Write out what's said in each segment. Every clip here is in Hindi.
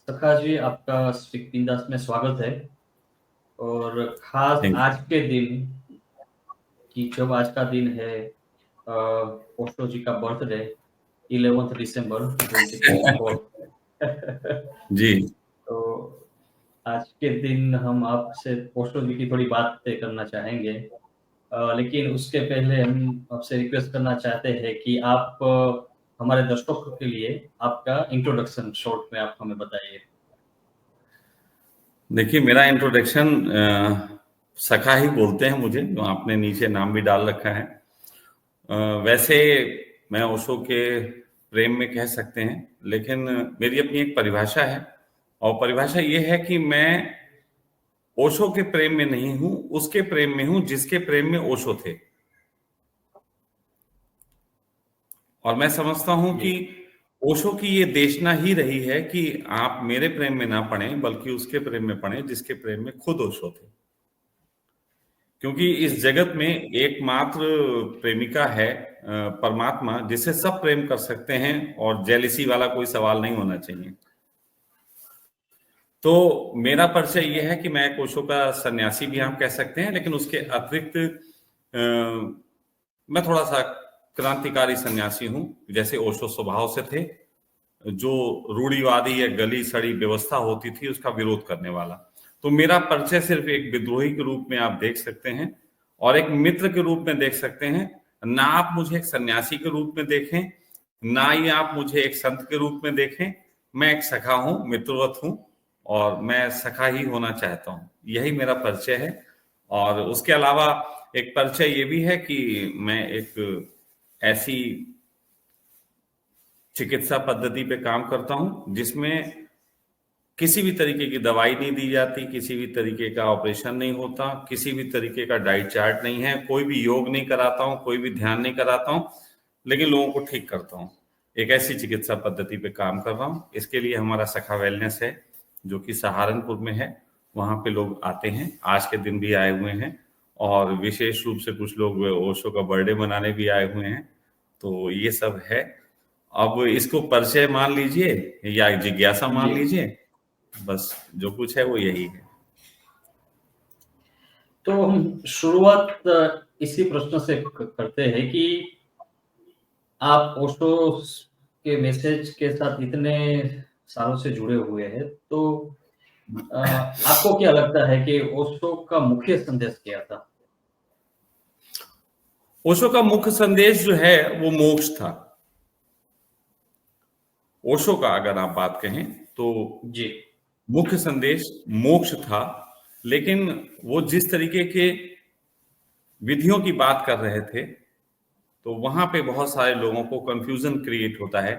सखा जी, आपका स्पीक बिंदास में स्वागत है। और खास थैंक आज के दिन कि जब आज का दिन है ओशो जी का बर्थडे 11 दिसंबर 2024। जी। तो आज के दिन हम आपसे ओशो जी की थोड़ी बातें करना चाहेंगे। लेकिन उसके पहले हम आपसे रिक्वेस्ट करना चाहते हैं कि आप हमारे दर्शकों के लिए आपका इंट्रोडक्शन शॉर्ट में आप हमें बताइए। देखिए, मेरा इंट्रोडक्शन सखा ही बोलते हैं मुझे, जो आपने नीचे नाम भी डाल रखा है। वैसे मैं ओशो के प्रेम में कह सकते हैं, लेकिन मेरी अपनी एक परिभाषा है, और परिभाषा ये है कि मैं ओशो के प्रेम में नहीं हूं, उसके प्रेम में हूं जिसके प्रेम में ओशो थे। और मैं समझता हूं जी। कि ओशो की ये देशना ही रही है कि आप मेरे प्रेम में ना पड़ें, बल्कि उसके प्रेम में पड़ें जिसके प्रेम में खुद ओशो थे। क्योंकि इस जी। जगत में एकमात्र प्रेमिका है परमात्मा, जिसे सब प्रेम कर सकते हैं, और जेलिसी वाला कोई सवाल नहीं होना चाहिए। तो मेरा परिचय ये है कि मैं एक ओशो का सन्यासी भी आप कह सकते हैं, लेकिन उसके अतिरिक्त मैं थोड़ा सा क्रांतिकारी सन्यासी हूं, जैसे ओशो स्वभाव से थे, जो रूढ़िवादी या गली सड़ी व्यवस्था होती थी उसका विरोध करने वाला। तो मेरा परिचय सिर्फ एक विद्रोही के रूप में आप देख सकते हैं, और एक मित्र के रूप में देख सकते हैं। ना आप मुझे एक सन्यासी के रूप में देखें, ना ही आप मुझे एक संत के रूप में देखें। मैं एक सखा हूं, मित्रवत हूं, और मैं सखा ही होना चाहता हूं। यही मेरा परिचय है। और उसके अलावा एक परिचय ये भी है कि मैं एक ऐसी चिकित्सा पद्धति पे काम करता हूं जिसमें किसी भी तरीके की दवाई नहीं दी जाती, किसी भी तरीके का ऑपरेशन नहीं होता, किसी भी तरीके का डाइट चार्ट नहीं है, कोई भी योग नहीं कराता हूं, कोई भी ध्यान नहीं कराता हूं, लेकिन लोगों को ठीक करता हूं। एक ऐसी चिकित्सा पद्धति पे काम कर रहा हूं। इसके लिए हमारा सखा वेलनेस है, जो कि सहारनपुर में है। वहां पे लोग आते हैं, आज के दिन भी आए हुए हैं, और विशेष रूप से कुछ लोग ओशो का बर्थडे मनाने भी आए हुए हैं। तो ये सब है। अब इसको परिचय मान लीजिए या जिज्ञासा मान जी। लीजिए, बस जो कुछ है वो यही है। तो हम शुरुआत इसी प्रश्न से करते हैं कि आप ओशो के मैसेज के साथ इतने सालों से जुड़े हुए हैं, तो आपको क्या लगता है कि ओशो का मुख्य संदेश क्या था? ओशो का मुख्य संदेश जो है वो मोक्ष था। ओशो का अगर आप बात कहें तो जी। मुख्य संदेश मोक्ष था, लेकिन वो जिस तरीके के विधियों की बात कर रहे थे, तो वहां पे बहुत सारे लोगों को कंफ्यूजन क्रिएट होता है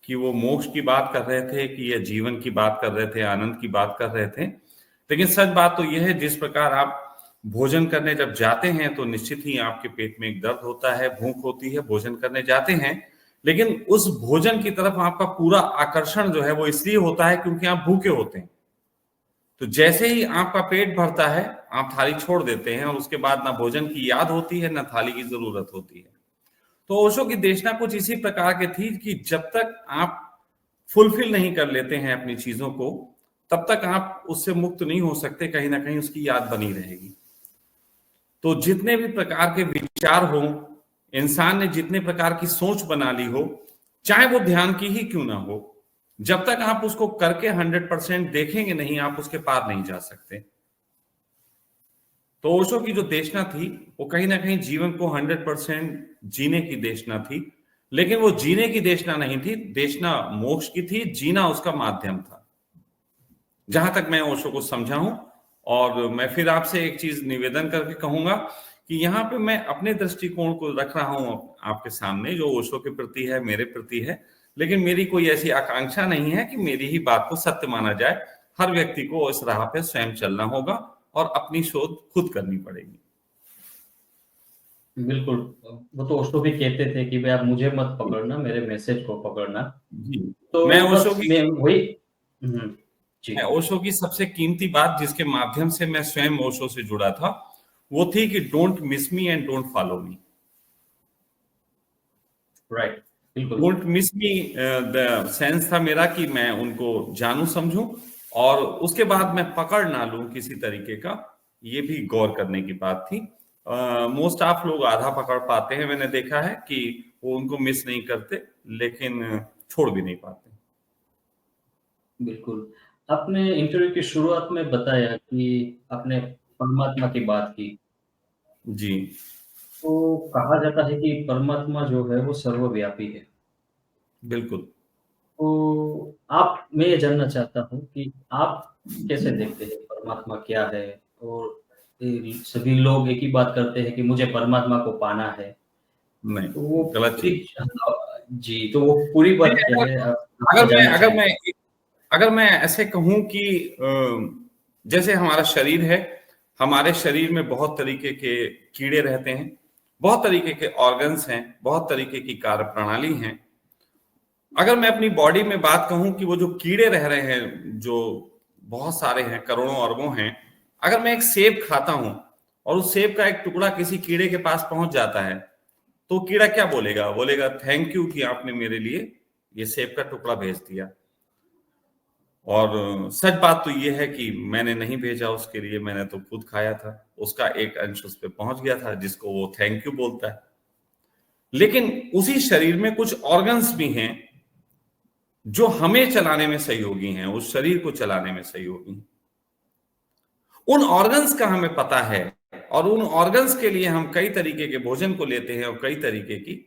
कि वो मोक्ष की बात कर रहे थे कि यह जीवन की बात कर रहे थे, आनंद की बात कर रहे थे। लेकिन सच बात तो यह है, जिस प्रकार आप भोजन करने जब जाते हैं तो निश्चित ही आपके पेट में एक दर्द होता है, भूख होती है, भोजन करने जाते हैं, लेकिन उस भोजन की तरफ आपका पूरा आकर्षण जो है वो इसलिए होता है क्योंकि आप भूखे होते हैं। तो जैसे ही आपका पेट भरता है, आप थाली छोड़ देते हैं, और उसके बाद ना भोजन की याद होती है, ना थाली की जरूरत होती है। तो ओशो की देशना कुछ इसी प्रकार की थी कि जब तक आप फुलफिल नहीं कर लेते हैं अपनी चीजों को, तब तक आप उससे मुक्त नहीं हो सकते, कहीं ना कहीं उसकी याद बनी रहेगी। तो जितने भी प्रकार के विचार हो, इंसान ने जितने प्रकार की सोच बना ली हो, चाहे वो ध्यान की ही क्यों ना हो, जब तक आप उसको करके 100% देखेंगे नहीं, आप उसके पार नहीं जा सकते। तो ओशो की जो देशना थी वो कहीं ना कहीं जीवन को 100% जीने की देशना थी, लेकिन वो जीने की देशना नहीं थी, देशना मोक्ष की थी, जीना उसका माध्यम था, जहां तक मैं ओशो को समझा हूं। और मैं फिर आपसे एक चीज निवेदन करके कहूंगा कि यहाँ पे मैं अपने दृष्टिकोण को रख रहा हूं आपके सामने, जो ओशो के प्रति है, मेरे प्रति है। लेकिन मेरी कोई ऐसी आकांक्षा नहीं है कि मेरी ही बात को सत्य माना जाए। हर व्यक्ति को इस राह पे स्वयं चलना होगा और अपनी शोध खुद करनी पड़ेगी। बिल्कुल। वो तो ओशो भी कहते थे कि भाई आप मुझे मत पकड़ना, मेरे मैसेज को पकड़ना। जी। तो मैं ओशो बस की मैं वही। जी। मैं ओशो की सबसे कीमती बात, जिसके माध्यम से मैं स्वयं ओशो से जुड़ा था, वो थी कि don't miss me and don't follow me. Right. बिल्कुल। Don't miss me, the sense था मेरा कि मैं उनको जानूं समझूं और उसके बाद मैं पकड़ ना लूं किसी तरीके का, ये भी गौर करने की बात थी। मोस्ट ऑफ लोग आधा पकड़ पाते हैं, मैंने देखा है कि वो उनको मिस नहीं करते, लेकिन छोड़ भी नहीं पाते। बिल्कुल। आपने इंटरव्यू की शुरुआत में बताया कि आपने परमात्मा की बात की। जी। तो कहा जाता है कि परमात्मा जो है वो सर्वव्यापी है। बिल्कुल। तो मैं ये जानना चाहता हूँ कि आप कैसे देखते हैं परमात्मा क्या है? और सभी लोग एक ही बात करते हैं कि मुझे परमात्मा को पाना है। नहीं, तो वो गलत पूरी चीज। जी, तो वो पूरी बात क्या देखिए, है? आप अगर मैं मैं जानना अगर चाहूँगा। मैं अगर मैं ऐसे कहूं कि जैसे हमारा शरीर है, हमारे शरीर में बहुत तरीके के कीड़े रहते हैं, बहुत तरीके के ऑर्गन्स हैं, बहुत तरीके की कार्य प्रणाली हैं। अगर मैं अपनी बॉडी में बात कहूं कि वो जो कीड़े रह रहे हैं, जो बहुत सारे हैं, करोड़ों अरबों हैं, अगर मैं एक सेब खाता हूं और उस सेब का एक टुकड़ा किसी कीड़े के पास पहुंच जाता है, तो कीड़ा क्या बोलेगा? बोलेगा थैंक यू कि आपने मेरे लिए ये सेब का टुकड़ा भेज दिया। और सच बात तो ये है कि मैंने नहीं भेजा उसके लिए, मैंने तो खुद खाया था। उसका एक अंश उस पे पहुंच गया था जिसको वो थैंक यू बोलता है। लेकिन उसी शरीर में कुछ ऑर्गन्स भी हैं जो हमें चलाने में सहयोगी हैं, उस शरीर को चलाने में सहयोगी हैं। उन ऑर्गन्स का हमें पता है और उन ऑर्गन्स के लिए हम कई तरीके के भोजन को लेते हैं और कई तरीके की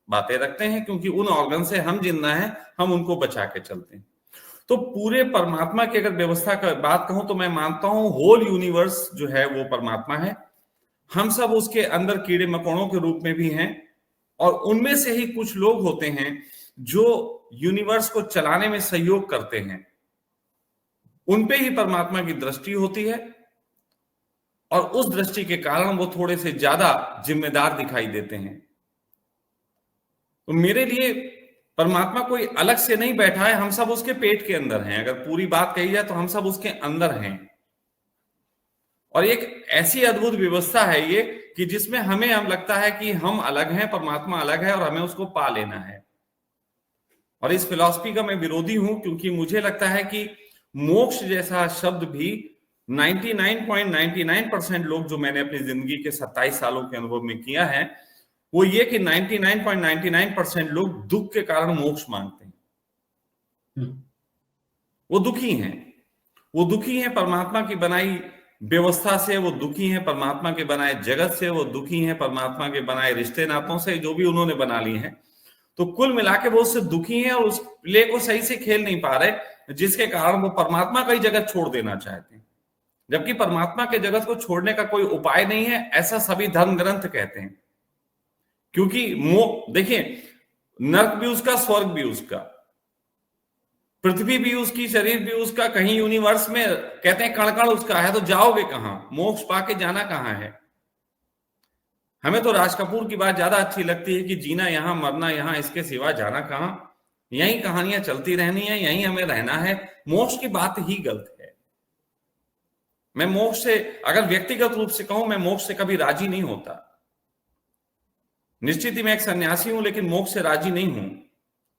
बातें रखते हैं, क्योंकि उन ऑर्गन से हम जिंदा हैं, हम उनको बचा के चलते हैं। तो पूरे परमात्मा की अगर व्यवस्था का बात कहूं तो मैं मानता हूं होल यूनिवर्स जो है वो परमात्मा है। हम सब उसके अंदर कीड़े मकोड़ों के रूप में भी हैं और उनमें से ही कुछ लोग होते हैं जो यूनिवर्स को चलाने में सहयोग करते हैं। उनपे ही परमात्मा की दृष्टि होती है और उस दृष्टि के कारण वो थोड़े से ज्यादा जिम्मेदार दिखाई देते हैं। तो मेरे लिए परमात्मा कोई अलग से नहीं बैठा है, हम सब उसके पेट के अंदर हैं। अगर पूरी बात कही जाए तो हम सब उसके अंदर हैं और एक ऐसी अद्भुत व्यवस्था है ये कि जिसमें हम लगता है कि हम अलग हैं, परमात्मा अलग है और हमें उसको पा लेना है। और इस फिलॉसफी का मैं विरोधी हूं, क्योंकि मुझे लगता है कि मोक्ष जैसा शब्द भी 99.99% लोग, जो मैंने अपनी जिंदगी के 27 सालों के अनुभव में किया है, वो ये कि 99.99% लोग दुख के कारण मोक्ष मांगते हैं। वो दुखी हैं, वो दुखी हैं परमात्मा की बनाई व्यवस्था से, वो दुखी हैं परमात्मा के बनाए जगत से, वो दुखी हैं परमात्मा के बनाए रिश्ते नातों से जो भी उन्होंने बना लिए हैं। तो कुल मिला के वो उससे दुखी हैं और उस प्ले को सही से खेल नहीं पा रहे, जिसके कारण वो परमात्मा का ही जगत छोड़ देना चाहते हैं। जबकि परमात्मा के जगत को छोड़ने का कोई उपाय नहीं है, ऐसा सभी धर्म ग्रंथ कहते हैं। क्योंकि देखिए, नर्क भी उसका, स्वर्ग भी उसका, पृथ्वी भी उसकी, शरीर भी उसका, कहीं यूनिवर्स में कहते हैं कण कण उसका है, तो जाओगे कहां? मोक्ष पाके जाना कहां है? हमें तो राज कपूर की बात ज्यादा अच्छी लगती है कि जीना यहां, मरना यहां, इसके सिवा जाना कहां। यही कहानियां चलती रहनी है, यही हमें रहना है। मोक्ष की बात ही गलत है। मैं मोक्ष से, अगर व्यक्तिगत रूप से कहूं, मैं मोक्ष से कभी राजी नहीं होता। निश्चित ही मैं एक सन्यासी हूं, लेकिन मोक्ष से राजी नहीं हूं।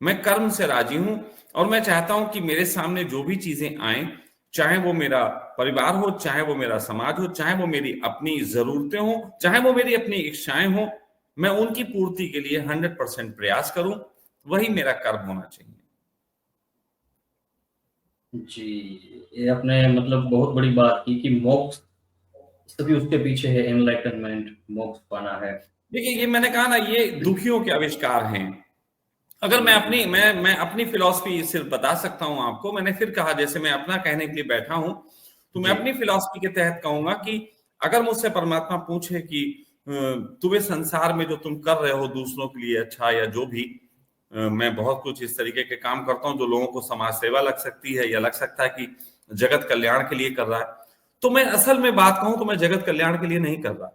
मैं कर्म से राजी हूं और मैं चाहता हूं कि मेरे सामने जो भी चीजें आए, चाहे वो मेरा परिवार हो, चाहे वो मेरा समाज हो, चाहे वो मेरी अपनी जरूरतें हो, चाहे वो मेरी अपनी इच्छाएं हो, मैं उनकी पूर्ति के लिए 100% प्रयास करूं। वही मेरा कर्म होना चाहिए। जी, ये आपने मतलब बहुत बड़ी बात की कि मोक्ष सभी उसके पीछे है, एनलाइटनमेंट, मोक्ष पाना है। देखिए, ये मैंने कहा ना, ये दुखियों के आविष्कार हैं। अगर मैं बिल्कुल। अपनी मैं अपनी फिलॉसफी सिर्फ बता सकता हूं आपको। मैंने फिर कहा, जैसे मैं अपना कहने के लिए बैठा हूं, तो मैं जी। अपनी फिलॉसफी के तहत कहूंगा कि अगर मुझसे परमात्मा पूछे कि तुम्हें संसार में जो तुम कर रहे हो दूसरों के लिए अच्छा या जो भी, मैं बहुत कुछ इस तरीके के काम करता हूं जो लोगों को समाज सेवा लग सकती है या लग सकता है कि जगत कल्याण के लिए कर रहा है, तो मैं असल में बात कहूं तो मैं जगत कल्याण के लिए नहीं कर रहा।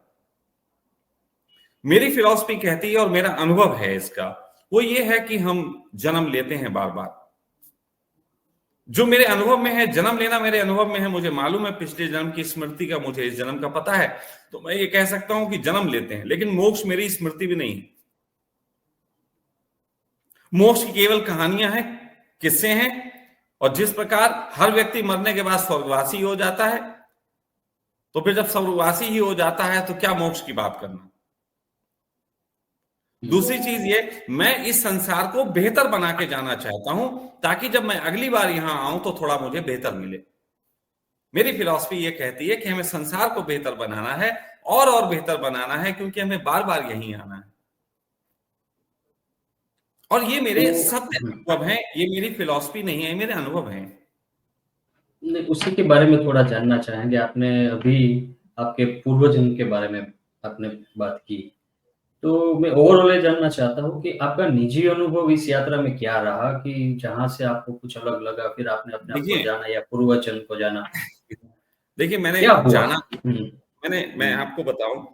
मेरी फिलॉसफी कहती है और मेरा अनुभव है इसका, वो ये है कि हम जन्म लेते हैं बार बार। जो मेरे अनुभव में है, जन्म लेना मेरे अनुभव में है, मुझे मालूम है पिछले जन्म की स्मृति का, मुझे इस जन्म का पता है, तो मैं ये कह सकता हूं कि जन्म लेते हैं, लेकिन मोक्ष मेरी स्मृति भी नहीं है। मोक्ष की केवल कहानियां हैं, किस्से हैं, और जिस प्रकार हर व्यक्ति मरने के बाद स्वर्गवासी हो जाता है, तो फिर जब स्वर्गवासी ही हो जाता है तो क्या मोक्ष की बात करना। दूसरी चीज ये, मैं इस संसार को बेहतर बना के जाना चाहता हूं, ताकि जब मैं अगली बार यहां आऊं तो थोड़ा मुझे बेहतर मिले। मेरी फिलॉसफी ये कहती है कि हमें संसार को बेहतर बनाना है और बेहतर बनाना है, क्योंकि हमें बार बार यहीं आना है। और ये मेरे तो सत्य अनुभव हैं, ये मेरी फिलॉसफी नहीं है, मेरे अनुभव हैं। नहीं, उसी के बारे में थोड़ा जानना चाहेंगे। आपने अभी आपके पूर्वजन्म के बारे में आपने बात की, तो मैं ओवरऑल ये जानना चाहता हूँ कि आपका निजी अनुभव इस यात्रा में क्या रहा कि जहाँ से आपको कुछ अलग लगा, फिर आपने अपने आप को देखिए जाना या पूर्वजन्म को जाना, देखिए मैंने क्या हुआ? जाना, हुँ, मैं हुँ, आपको बताऊं,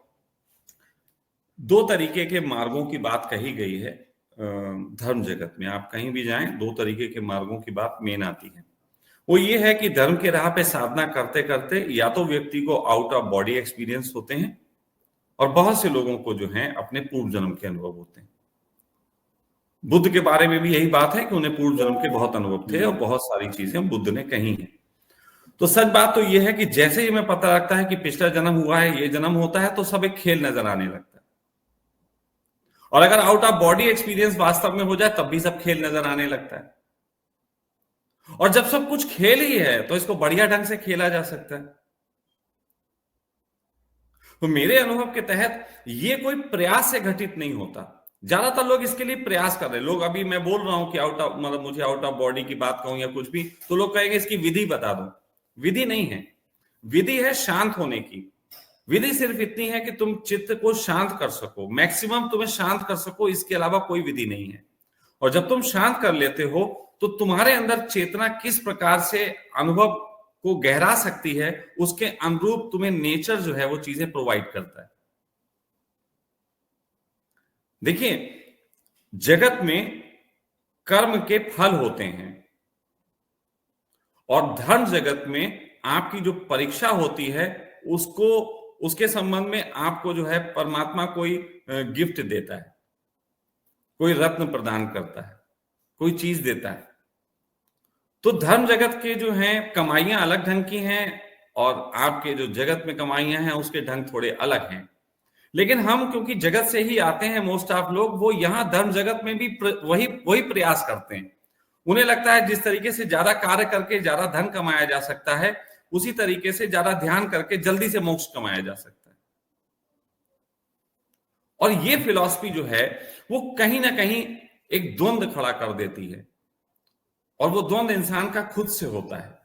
दो तरीके के मार्गों की बात कही गई है धर्म जगत में। आप कहीं भी जाएं, दो तरीके के मार्गों की बात मेन आती है। वो ये है कि धर्म के राह पे साधना करते करते या तो व्यक्ति को आउट ऑफ बॉडी एक्सपीरियंस होते हैं, और बहुत से लोगों को जो है अपने पूर्व जन्म के अनुभव होते हैं। बुद्ध के बारे में भी यही बात है कि उन्हें पूर्व जन्म के बहुत अनुभव थे, और हुँ, बहुत सारी चीजें बुद्ध ने कही हैं। तो सच बात तो यह है कि जैसे ही हमें पता लगता है कि पिछला जन्म हुआ है, ये जन्म होता है, तो सब एक खेल नजर आने लगता है। और अगर आउट ऑफ बॉडी एक्सपीरियंस वास्तव में हो जाए, तब भी सब खेल नजर आने लगता है। और जब सब कुछ खेल ही है, तो इसको बढ़िया ढंग से खेला जा सकता है। तो मेरे अनुभव के तहत ये कोई प्रयास से घटित नहीं होता। ज्यादातर लोग इसके लिए प्रयास कर रहे हैं। लोग, अभी मैं बोल रहा हूं कि आउट ऑफ, मतलब मुझे आउट ऑफ बॉडी की बात कहूं या कुछ भी, तो लोग कहेंगे इसकी विधि बता दो। विधि नहीं है। विधि है शांत होने की। विधि सिर्फ इतनी है कि तुम चित्त को शांत कर सको, मैक्सिमम तुम्हें शांत कर सको, इसके अलावा कोई विधि नहीं है। और जब तुम शांत कर लेते हो, तो तुम्हारे अंदर चेतना किस प्रकार से अनुभव को गहरा सकती है, उसके अनुरूप तुम्हें नेचर जो है वो चीजें प्रोवाइड करता है। देखिए, जगत में कर्म के फल होते हैं, और धर्म जगत में आपकी जो परीक्षा होती है, उसको, उसके संबंध में आपको जो है परमात्मा कोई गिफ्ट देता है, कोई रत्न प्रदान करता है, कोई चीज देता है। तो धर्म जगत के जो हैं कमाइयां अलग ढंग की हैं, और आपके जो जगत में कमाइयां हैं उसके ढंग थोड़े अलग हैं। लेकिन हम क्योंकि जगत से ही आते हैं, मोस्ट ऑफ लोग, वो यहां धर्म जगत में भी वही वही प्रयास करते हैं। उन्हें लगता है जिस तरीके से ज्यादा कार्य करके ज्यादा धन कमाया जा सकता है, उसी तरीके से ज्यादा ध्यान करके जल्दी से मोक्ष कमाया जा सकता है। और ये फिलॉसफी जो है वो कहीं ना कहीं एक द्वंद्व खड़ा कर देती है, और वो द्वंद्व इंसान का खुद से होता है।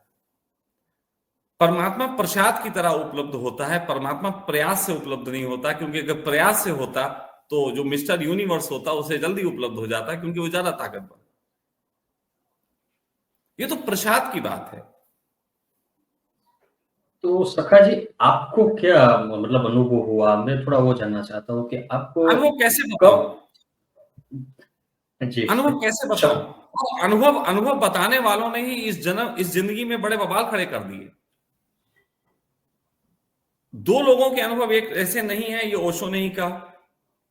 परमात्मा प्रसाद की तरह उपलब्ध होता है, परमात्मा प्रयास से उपलब्ध नहीं होता, क्योंकि अगर प्रयास से होता तो जो मिस्टर यूनिवर्स होता उसे जल्दी उपलब्ध हो जाता, क्योंकि वो ज्यादा ताकतवर। ये तो प्रसाद की बात है। तो सखा जी, आपको क्या मतलब अनुभव हुआ? मैं थोड़ा वो जानना चाहता हूँ कि आपको अनुभव कैसे बताऊं? कब जी, अनुभव कैसे बताऊं? शब और अनुभव अनुभव बताने वालों ने ही इस जिंदगी में बड़े बवाल खड़े कर दिए। दो लोगों के अनुभव एक ऐसे नहीं है, ये ओशो ने ही कहा।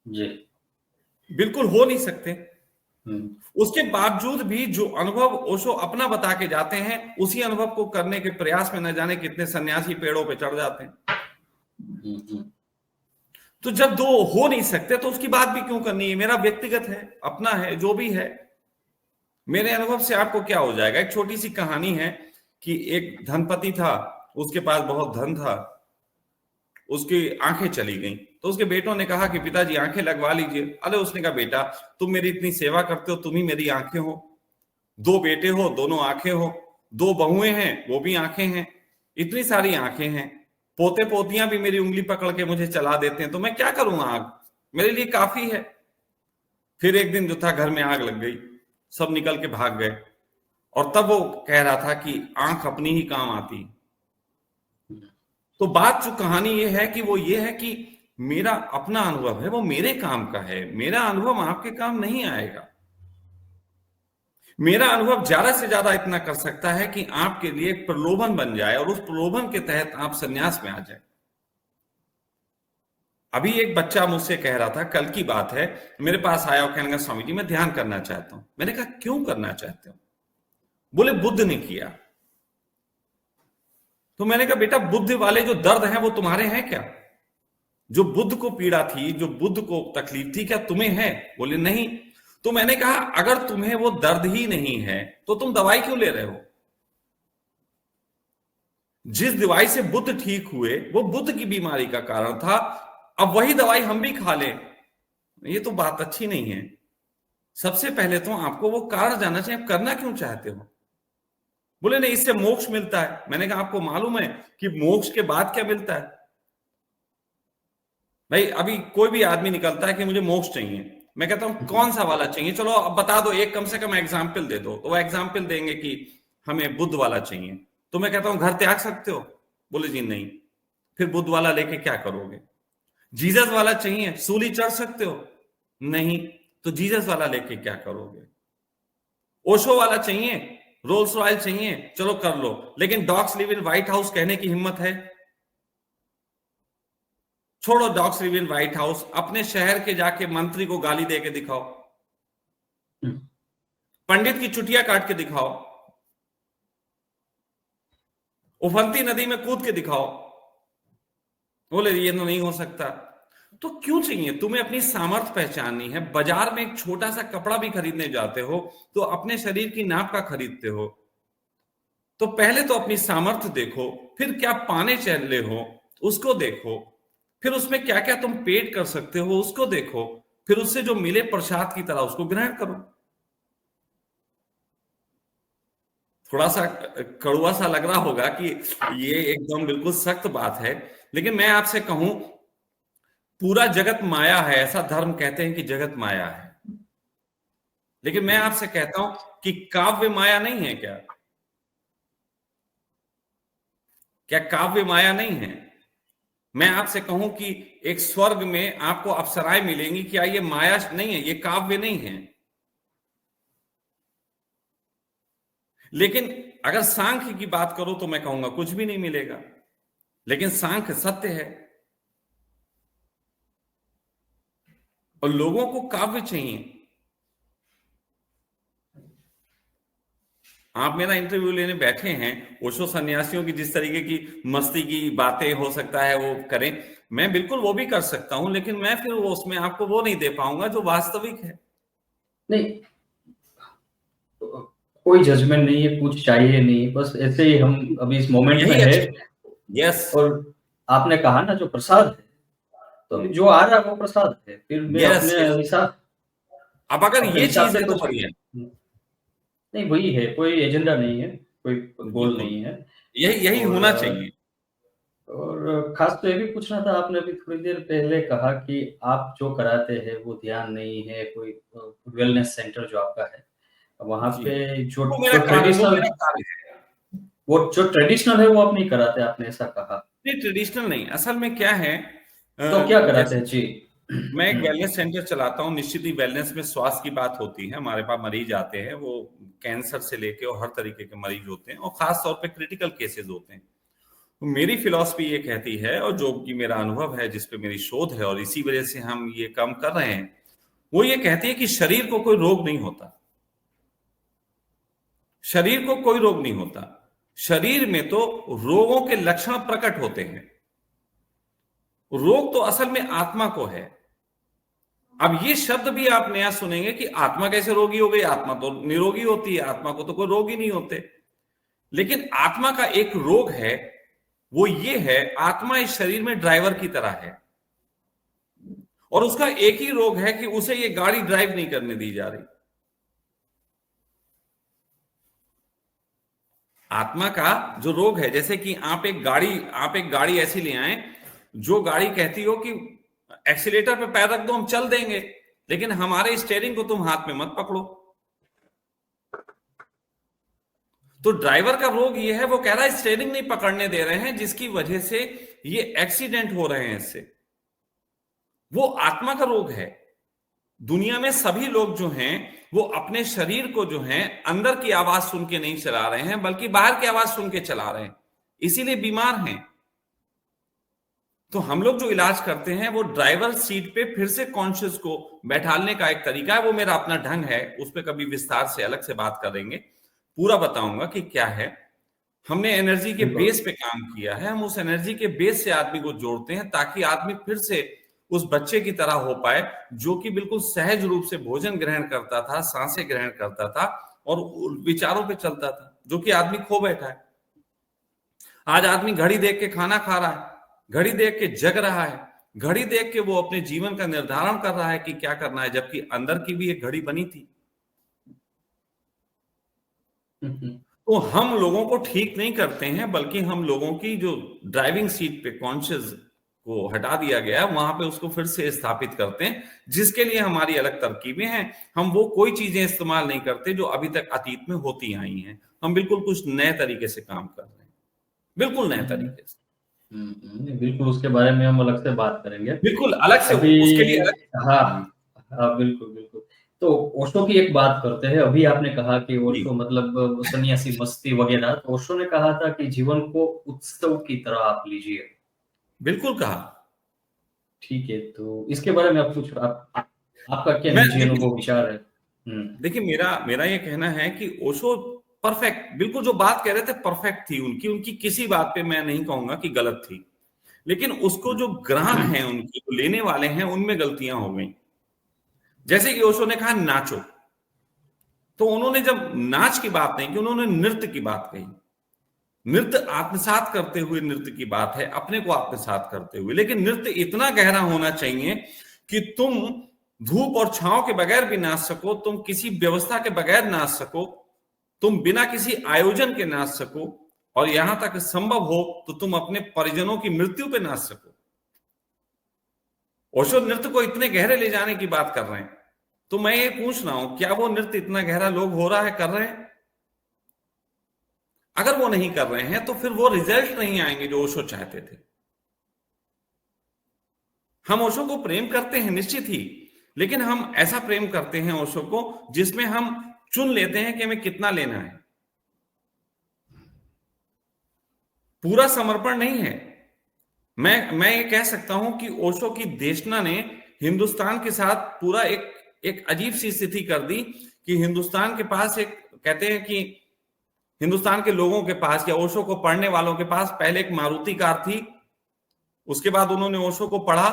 जी। बिल्कुल हो नहीं सकते। हुँ, उसके बावजूद भी जो अनुभव ओशो अपना बता के जाते हैं, उसी अनुभव को करने के प्रयास में न जाने कितने सन्यासी पेड़ों पे चढ़ जाते हैं। हुँ, हुँ। तो जब दो हो नहीं सकते तो उसकी बात भी क्यों करनी है? मेरा व्यक्तिगत है, अपना है, जो भी है। मेरे अनुभव से आपको क्या हो जाएगा? एक छोटी सी कहानी है कि एक धनपति था, उसके पास बहुत धन था, उसकी आंखें चली गईं, तो उसके बेटों ने कहा कि पिताजी आंखें लगवा लीजिए। अरे उसने कहा, बेटा तुम मेरी इतनी सेवा करते हो, तुम ही मेरी आंखें हो। दो बेटे हो, दोनों आंखें हो। दो बहुएं हैं, वो भी आंखें हैं। इतनी सारी आंखें हैं, पोते पोतियां भी मेरी उंगली पकड़ के मुझे चला देते हैं, तो मैं क्या करूंगा? आग मेरे लिए काफी है। फिर एक दिन जो था, घर में आग लग गई, सब निकल के भाग गए। और तब वो कह रहा था कि आंख अपनी ही काम आती। तो बात, जो कहानी ये है कि वो ये है कि मेरा अपना अनुभव है, वो मेरे काम का है। मेरा अनुभव आपके काम नहीं आएगा। मेरा अनुभव ज्यादा से ज्यादा इतना कर सकता है कि आपके लिए एक प्रलोभन बन जाए, और उस प्रलोभन के तहत आप संन्यास में आ जाए। अभी एक बच्चा मुझसे कह रहा था, कल की बात है, मेरे पास आया और कहने लगा स्वामी जी मैं ध्यान करना चाहता हूं। मैंने कहा क्यों करना चाहते हो? बोले बुद्ध ने किया। तो मैंने कहा बेटा बुद्ध वाले जो दर्द हैं वो तुम्हारे हैं क्या? जो बुद्ध को पीड़ा थी, जो बुद्ध को तकलीफ थी, क्या तुम्हें है? बोले नहीं। तो मैंने कहा अगर तुम्हें वो दर्द ही नहीं है तो तुम दवाई क्यों ले रहे हो? जिस दवाई से बुद्ध ठीक हुए वो बुद्ध की बीमारी का कारण था, अब वही दवाई हम भी खा लें, ये तो बात अच्छी नहीं है। सबसे पहले तो आपको वो कारण जानना चाहिए, आप करना क्यों चाहते हो। बोले नहीं इससे मोक्ष मिलता है। मैंने कहा आपको मालूम है कि मोक्ष के बाद क्या मिलता है? भाई अभी कोई भी आदमी निकलता है कि मुझे मोक्ष चाहिए, मैं कहता हूं कौन सा वाला चाहिए, चलो अब बता दो, एक कम से कम एग्जाम्पल दे दो। तो वो एग्जाम्पल देंगे कि हमें बुद्ध वाला चाहिए। तो मैं कहता हूं घर त्याग सकते हो? बोले जी नहीं। फिर बुद्ध वाला लेके क्या करोगे? जीसस वाला चाहिए, सूली चढ़ सकते हो? नहीं। तो जीसस वाला लेके क्या करोगे? ओशो वाला चाहिए, रोल्स रॉयल चाहिए, चलो कर लो, लेकिन dogs live in white house कहने की हिम्मत है? छोड़ो dogs live in white house, अपने शहर के जाके मंत्री को गाली दे के दिखाओ, पंडित की चुटिया काट के दिखाओ, उफनती नदी में कूद के दिखाओ। बोले ये तो नहीं हो सकता। तो क्यों चाहिए? तुम्हें अपनी सामर्थ्य पहचाननी है। बाजार में एक छोटा सा कपड़ा भी खरीदने जाते हो तो अपने शरीर की नाप का खरीदते हो। तो पहले तो अपनी सामर्थ्य देखो, फिर क्या पाने चले हो उसको देखो, फिर उसमें क्या क्या तुम पेट कर सकते हो उसको देखो, फिर उससे जो मिले प्रसाद की तरह उसको ग्रहण करो। थोड़ा सा कड़वा सा लग रहा होगा कि ये एकदम बिल्कुल सख्त बात है, लेकिन मैं आपसे कहूं पूरा जगत माया है। ऐसा धर्म कहते हैं कि जगत माया है, लेकिन मैं आपसे कहता हूं कि काव्य माया नहीं है क्या? क्या काव्य माया नहीं है? मैं आपसे कहूं कि एक स्वर्ग में आपको अप्सराएं मिलेंगी, क्या ये माया नहीं है? ये काव्य नहीं है? लेकिन अगर सांख्य की बात करो तो मैं कहूंगा कुछ भी नहीं मिलेगा, लेकिन सांख्य सत्य है और लोगों को काव्य चाहिए। आप मेरा इंटरव्यू लेने बैठे हैं, ओशो सन्यासियों की जिस तरीके की मस्ती की बातें हो सकता है वो करें, मैं बिल्कुल वो भी कर सकता हूं, लेकिन मैं फिर वो उसमें आपको वो नहीं दे पाऊंगा जो वास्तविक है। नहीं, कोई जजमेंट नहीं है, कुछ चाहिए नहीं, बस ऐसे ही हम अभी इस मोमेंट में यही है। अच्छा। यस। और आपने कहा ना जो प्रसाद है, तो जो आ रहा है वो प्रसाद है, फिर मैं यस अपने यस। हिसाब अब अगर अपने ये हिसाब चीज से है तो कुछ बढ़िया। नहीं, वही है, कोई एजेंडा नहीं है, कोई गोल बिल्कुल, नहीं है। यही यही और होना चाहिए। खास तो ये भी पूछना था, आपने अभी थोड़ी देर पहले कहा कि आप जो कराते हैं वो ध्यान नहीं है, कोई वेलनेस सेंटर जो आपका है, वहाँ जी, पे जो वो मेरा जो कार्य, वो ट्रेडिशनल मेरा कार्य है। वो जो ट्रेडिशनल है वो आप नहीं कराते, आपने ऐसा कहा। नहीं ट्रेडिशनल नहीं, असल में क्या है, तो क्या कराते जैसे हैं? जी। मैं एक वेलनेस सेंटर चलाता हूँ। निश्चित ही वेलनेस में स्वास्थ्य की बात होती है। हमारे पास मरीज आते हैं, वो कैंसर से लेके और हर तरीके के मरीज होते हैं और खास तौर पे क्रिटिकल केसेस होते हैं। तो मेरी फिलॉसफी ये कहती है, और जो कि मेरा अनुभव है, जिस पे मेरी शोध है और इसी वजह से हम ये काम कर रहे हैं, वो ये कहती है कि शरीर को कोई रोग नहीं होता। शरीर को कोई रोग नहीं होता। शरीर में तो रोगों के लक्षण प्रकट होते हैं। रोग तो असल में आत्मा को है। अब ये शब्द भी आप नया सुनेंगे कि आत्मा कैसे रोगी हो गई, आत्मा तो निरोगी होती है, आत्मा को तो कोई रोग ही नहीं होते। लेकिन आत्मा का एक रोग है, वो ये है, आत्मा इस शरीर में ड्राइवर की तरह है और उसका एक ही रोग है कि उसे ये गाड़ी ड्राइव नहीं करने दी जा रही। आत्मा का जो रोग है, जैसे कि आप एक गाड़ी ऐसी ले आए, जो गाड़ी कहती हो कि एक्सीलेटर पे पैर रख दो हम चल देंगे, लेकिन हमारे स्टीयरिंग को तुम हाथ में मत पकड़ो। तो ड्राइवर का रोग ये है, वो कह रहा है स्टीयरिंग नहीं पकड़ने दे रहे हैं, जिसकी वजह से ये एक्सीडेंट हो रहे हैं इससे। वो आत्मा का रोग है। दुनिया में सभी लोग जो हैं वो अपने शरीर को जो है अंदर की आवाज सुन के नहीं चला रहे हैं, बल्कि बाहर की आवाज सुन के चला रहे हैं, इसीलिए बीमार हैं। तो हम लोग जो इलाज करते हैं वो ड्राइवर सीट पे फिर से कॉन्शियस को बैठालने का एक तरीका है, वो मेरा अपना ढंग है, उस पर कभी विस्तार से अलग से बात करेंगे, पूरा बताऊंगा कि क्या है। हमने एनर्जी के बिल्कुल। बेस पे काम किया है, हम उस एनर्जी के बेस से आदमी को जोड़ते हैं ताकि आदमी फिर से उस बच्चे की तरह हो पाए जो कि बिल्कुल सहज रूप से भोजन ग्रहण करता था, सांसें ग्रहण करता था और विचारों पे चलता था, जो कि आदमी खो बैठा है। आज आदमी घड़ी देख के खाना खा रहा है, घड़ी देख के जग रहा है, घड़ी देख के वो अपने जीवन का निर्धारण कर रहा है कि क्या करना है, जबकि अंदर की भी एक घड़ी बनी थी। तो हम लोगों को ठीक नहीं करते हैं, बल्कि हम लोगों की जो ड्राइविंग सीट पे कॉन्शियस को हटा दिया गया वहां पे उसको फिर से स्थापित करते हैं, जिसके लिए हमारी अलग तरकीबें हैं। हम वो कोई चीजें इस्तेमाल नहीं करते जो अभी तक अतीत में होती आई हैं। हम बिल्कुल कुछ नए तरीके से काम कर रहे हैं, बिल्कुल नए तरीके से, बिल्कुल उसके बारे में हम अलग से बात करेंगे। बिल्कुल अलग से, अभी उसके लिए अलग। हाँ, हाँ, बिल्कुल, बिल्कुल। तो ओशो की एक बात करते हैं। अभी आपने कहा कि जी, ओशो मतलब सन्यासी मस्ती वगैरह, तो ओशो ने कहा था कि जीवन को उत्सव की तरह आप लीजिए। बिल्कुल कहा। ठीक है, तो इसके बारे में आप कुछ आपका क्या मैं निजी देखिए, अनुभव विचार है? देखिए मेरा मेरा ये कहना है कि ओशो परफेक्ट, बिल्कुल जो बात कह रहे थे परफेक्ट थी उनकी, उनकी किसी बात पे मैं नहीं कहूंगा कि गलत थी, लेकिन उसको जो ग्राहक हैं उनकी, जो लेने वाले हैं, उनमें गलतियां हो गई। जैसे कि ओशो ने कहा नाचो, तो उन्होंने जब नाच की बात नहीं की, उन्होंने नृत्य की बात कही। नृत्य आत्मसात करते हुए नृत्य की बात है, अपने को आत्मसात करते हुए, लेकिन नृत्य इतना गहरा होना चाहिए कि तुम धूप और छांव के बगैर भी नाच सको, तुम किसी व्यवस्था के बगैर नाच सको, तुम बिना किसी आयोजन के नाच सको, और यहां तक संभव हो तो तुम अपने परिजनों की मृत्यु पे नाच सको। ओशो नृत्य को इतने गहरे ले जाने की बात कर रहे हैं, तो मैं ये पूछ रहा हूं, क्या वो नृत्य इतना गहरा लोग हो रहा है, कर रहे हैं? अगर वो नहीं कर रहे हैं तो फिर वो रिजल्ट नहीं आएंगे जो ओशो चाहते थे। हम ओशो को प्रेम करते हैं निश्चित ही, लेकिन हम ऐसा प्रेम करते हैं ओशो को जिसमें हम चुन लेते हैं कि हमें कितना लेना है, पूरा समर्पण नहीं है। मैं ये कह सकता हूं कि ओशो की देशना ने हिंदुस्तान के साथ पूरा एक एक अजीब सी स्थिति कर दी कि हिंदुस्तान के पास एक, कहते हैं कि हिंदुस्तान के लोगों के पास या ओशो को पढ़ने वालों के पास पहले एक मारुति कार थी, उसके बाद उन्होंने ओशो को पढ़ा,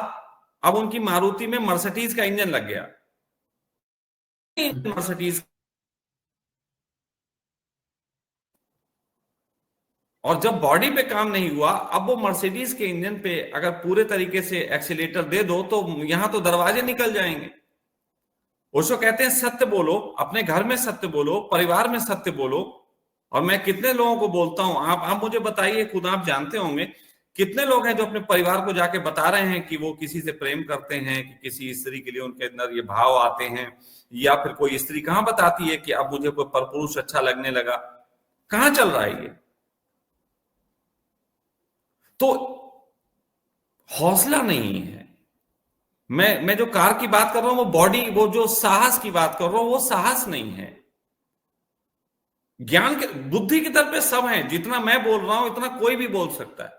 अब उनकी मारुति में मर्सिडीज का इंजन लग गया। मर्सिडीज, और जब बॉडी पे काम नहीं हुआ, अब वो मर्सिडीज के इंजन पे अगर पूरे तरीके से एक्सीलेटर दे दो तो यहां तो दरवाजे निकल जाएंगे। ओशो कहते हैं सत्य बोलो, अपने घर में सत्य बोलो, परिवार में सत्य बोलो। और मैं कितने लोगों को बोलता हूं, आप मुझे बताइए, खुद आप जानते होंगे कितने लोग हैं जो अपने परिवार को जाके बता रहे हैं कि वो किसी से प्रेम करते हैं, कि किसी स्त्री के लिए उनके अंदर ये भाव आते हैं, या फिर कोई स्त्री कहां बताती है कि अब मुझे कोई परपुरुष अच्छा लगने लगा। कहां चल रहा है ये? तो हौसला नहीं है। मैं जो कार की बात कर रहा हूं, वो बॉडी, वो जो साहस की बात कर रहा हूं, वो साहस नहीं है। ज्ञान के, बुद्धि की तरफ पे सब है, जितना मैं बोल रहा हूं इतना कोई भी बोल सकता है।